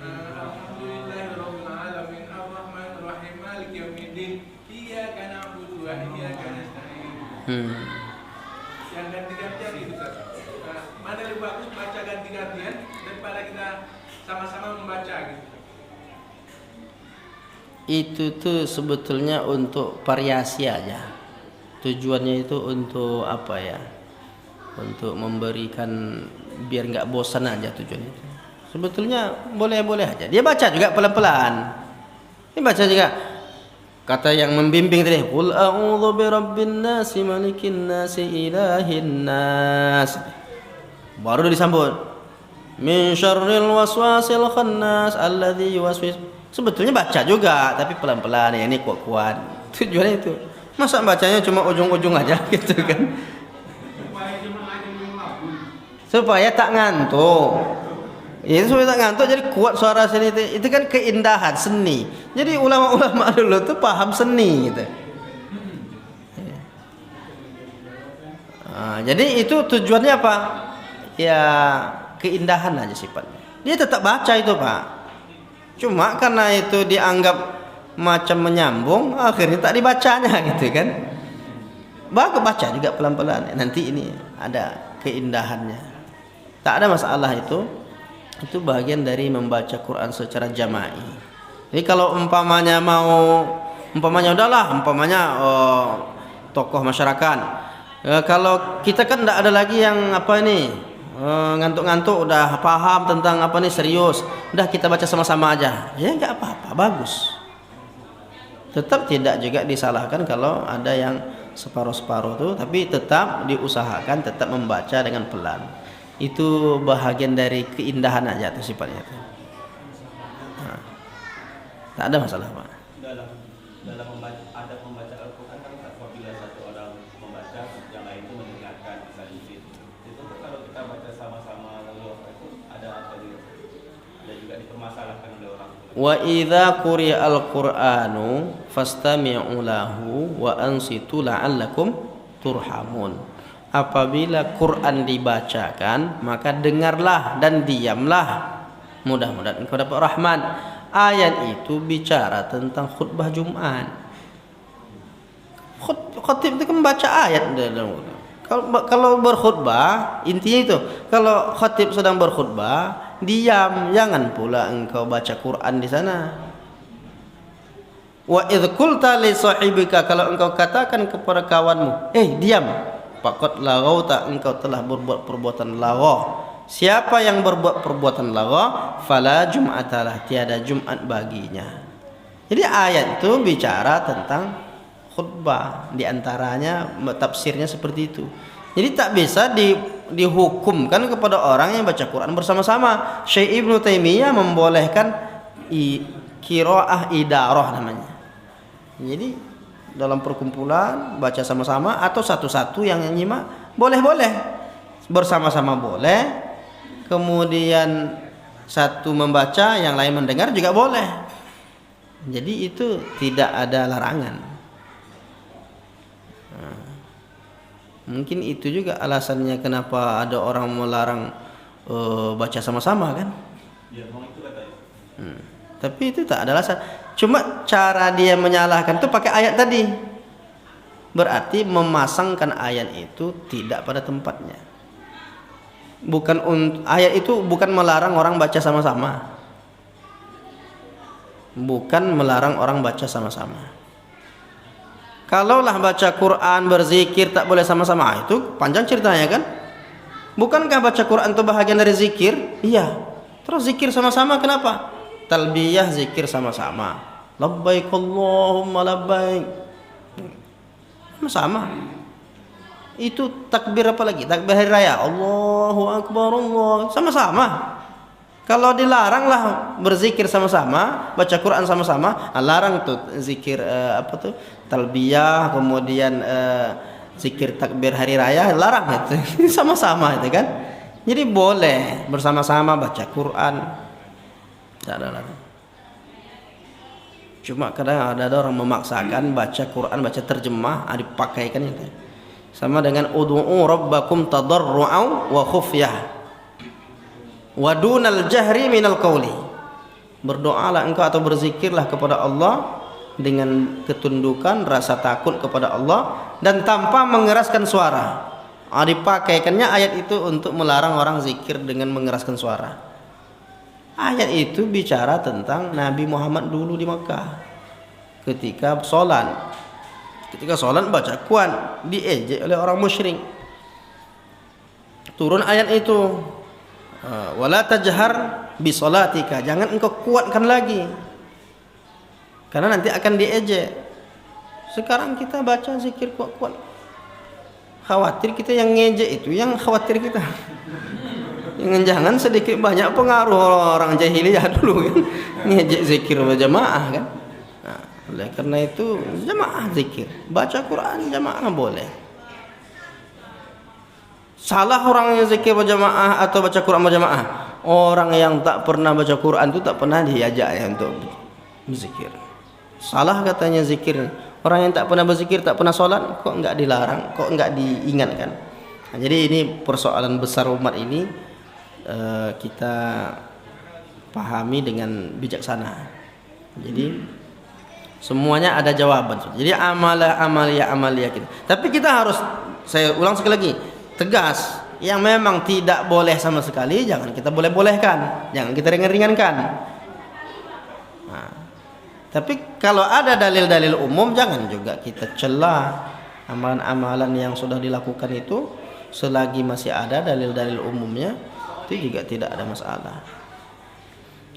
Alhamdulillahirabbil alamin arrahmanir rahim maliki yaumiddin iyyaka na'budu wa iyyaka nasta'in. Yang ganti-gantian itu, San. Mana lebih bagus baca ganti-gantian daripada kita sama-sama membaca gitu. Itu tuh sebetulnya untuk variasi aja. Tujuannya itu untuk apa ya? Untuk memberikan biar nggak bosan aja tujuannya itu. Sebetulnya boleh-boleh aja. Dia baca juga pelan-pelan. Dia baca juga. Kata yang membimbing tadi, qul a'udzu birabbin nasi malikin nasi ilahin nas. Baru disambut, min syarril waswasil khannas alladzi yuwaswis. Sebetulnya baca juga tapi pelan-pelan ya, ini kuat-kuat. Tujuannya itu. Masa bacanya cuma ujung-ujung aja gitu kan? Supaya tak ngantuk. Itu supaya tak ngantuk, jadi kuat suara seni itu kan keindahan seni. Jadi ulama-ulama dulu tuh paham seni gitu. Jadi itu tujuannya apa? Ya keindahan aja sifatnya. Dia tetap baca itu, Pak. Cuma karena itu dianggap macam menyambung, akhirnya tak dibacanya gitu kan. Bagus baca juga pelan-pelan. Nanti ini ada keindahannya. Tak ada masalah itu. Itu bagian dari membaca Quran secara jama'i. Jadi kalau umpamanya udahlah, tokoh masyarakat. Kalau kita kan tidak ada lagi yang ngantuk-ngantuk udah paham tentang serius. Udah kita baca sama-sama aja. Ya nggak apa-apa, bagus. Tetap tidak juga disalahkan kalau ada yang separuh-separuh tuh, tapi tetap diusahakan tetap membaca dengan pelan. Itu bahagian dari keindahan aja tuh sifatnya tuh. Nah, tak ada masalah Pak. Dalam membaca Al-Quran kan apabila satu orang membaca yang lain itu mendengarkan bisa izin. Itu kalau kita baca sama-sama lalu itu ada apa juga? Ada juga dipermasalahkan oleh orang. Wa idza quri'al Qur'anu fastami'u lahu wa ansitu la'allakum turhamun. Apabila Quran dibacakan, maka dengarlah dan diamlah, mudah-mudahan engkau dapat rahmat. Ayat itu bicara tentang khutbah Jumat. Khatib itu kan membaca ayat. Kalau berkhutbah, intinya itu, kalau khatib sedang berkhutbah, diam, jangan pula engkau baca Quran di sana. Wa idz qulta li sahibika, kalau engkau katakan kepada kawanmu, diam, faqad laghauta, engkau telah berbuat perbuatan lagha. Siapa yang berbuat perbuatan lagha, fala jum'atalah, tiada Jumat baginya. Jadi ayat itu bicara tentang khutbah, di antaranya tafsirnya seperti itu. Jadi tak bisa dihukumkan kepada orang yang baca Quran bersama-sama. Syekh Ibnu Taimiyah membolehkan qiraah idarah namanya. Jadi dalam perkumpulan baca sama-sama atau satu-satu yang nyimak boleh-boleh, bersama-sama boleh. Kemudian satu membaca, yang lain mendengar juga boleh. Jadi itu tidak ada larangan. Mungkin itu juga alasannya kenapa ada orang melarang baca sama-sama kan? Ya, memang itu katanya. Tapi itu tak ada alasan. Cuma cara dia menyalahkan itu pakai ayat tadi. Berarti memasangkan ayat itu tidak pada tempatnya. Ayat itu bukan melarang orang baca sama-sama. Bukan melarang orang baca sama-sama. Kalaulah baca Quran, berzikir tak boleh sama-sama, itu panjang ceritanya kan? Bukankah baca Quran itu bahagian dari zikir? Iya. Terus zikir sama-sama kenapa? Talbiyah zikir sama-sama. Labbaik Allahumma labbaik. Sama-sama. Itu takbir apa lagi? Takbir hari raya. Allahu Akbar, Allah. Sama-sama. Kalau dilaranglah berzikir sama-sama, baca Quran sama-sama, larang tuh zikir talbiyah, kemudian zikir takbir hari raya, larang itu. Sama-sama itu kan. Jadi boleh bersama-sama baca Quran. Tidak ada larang. Cuma kadang ada orang memaksakan baca Quran, baca terjemah, dipakaikan itu. Sama dengan ud'u rabbakum tadarru'an wa khufyah wa dunal jahri minal qawli. Berdoalah engkau atau berzikirlah kepada Allah dengan ketundukan, rasa takut kepada Allah dan tanpa mengeraskan suara. Dipakaikannya ayat itu untuk melarang orang zikir dengan mengeraskan suara. Ayat itu bicara tentang Nabi Muhammad dulu di Makkah ketika sholat. Ketika sholat baca Quran, diejek oleh orang musyrik. Turun ayat itu, wala tajhar bi sholatika, jangan engkau kuatkan lagi, karena nanti akan diejek. Sekarang kita baca zikir kuat-kuat, khawatir kita yang ngejek itu, yang khawatir kita. Jangan sedikit banyak pengaruh orang jahiliyah dulu kan, ngejek zikir berjamaah kan. Oleh karena itu jamaah zikir, baca Quran jamaah boleh. Salah orang yang zikir berjamaah atau baca Quran berjamaah. Orang yang tak pernah baca Quran itu tak pernah diajak untuk berzikir. Salah katanya zikir. Orang yang tak pernah berzikir, tak pernah sholat, kok enggak dilarang, kok enggak diingatkan. Jadi ini persoalan besar umat ini. Kita pahami dengan bijaksana. Jadi semuanya ada jawaban. Jadi amalia kita. Tapi kita harus, saya ulang sekali lagi, tegas. Yang memang tidak boleh sama sekali jangan kita boleh-bolehkan, jangan kita ringan-ringankan. Nah, tapi kalau ada dalil-dalil umum jangan juga kita celah amalan-amalan yang sudah dilakukan itu, selagi masih ada dalil-dalil umumnya itu juga tidak ada masalah.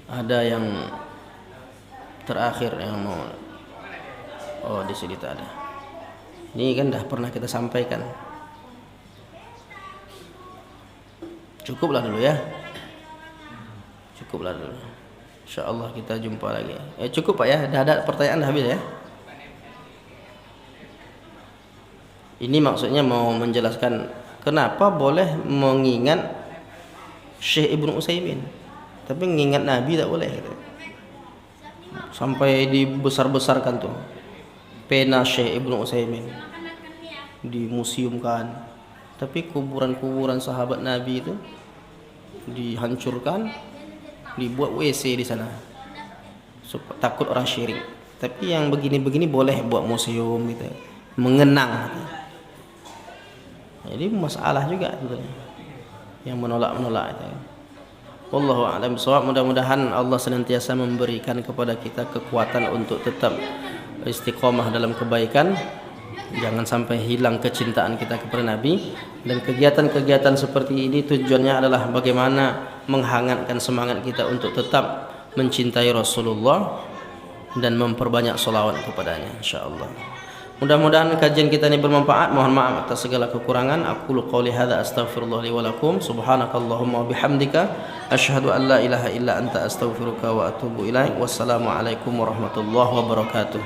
Ada yang terakhir yang mau, oh di sini tak ada. Ini kan dah pernah kita sampaikan. Cukuplah dulu ya. Cukuplah dulu. Insyaallah kita jumpa lagi. Cukup Pak ya. Dah ada pertanyaan dah habis ya. Ini maksudnya mau menjelaskan kenapa boleh mengingat Syekh Ibnu Utsaimin, tapi mengingat Nabi tak boleh. Sampai dibesar-besarkan tuh pena Syekh Ibnu Utsaimin, dimuseumkan. Tapi kuburan-kuburan sahabat Nabi itu dihancurkan, dibuat WC di sana, takut orang syirik. Tapi yang begini-begini boleh buat museum gitu, mengenang. Jadi masalah juga itu, yang menolak-menolak itu. Wallahu a'lam bishawab. Mudah-mudahan Allah senantiasa memberikan kepada kita kekuatan untuk tetap istiqomah dalam kebaikan. Jangan sampai hilang kecintaan kita kepada Nabi. Dan kegiatan-kegiatan seperti ini tujuannya adalah bagaimana menghangatkan semangat kita untuk tetap mencintai Rasulullah dan memperbanyak sholawat kepadanya, insyaallah. Mudah-mudahan kajian kita ini bermanfaat. Mohon maaf atas segala kekurangan. Aqulu qouli hadza astaghfirullah li wa lakum. Subhanakallahumma wa bihamdika asyhadu an la ilaha illa anta astaghfiruka wa atubu ilaik. Wassalamu alaikum warahmatullahi wabarakatuh.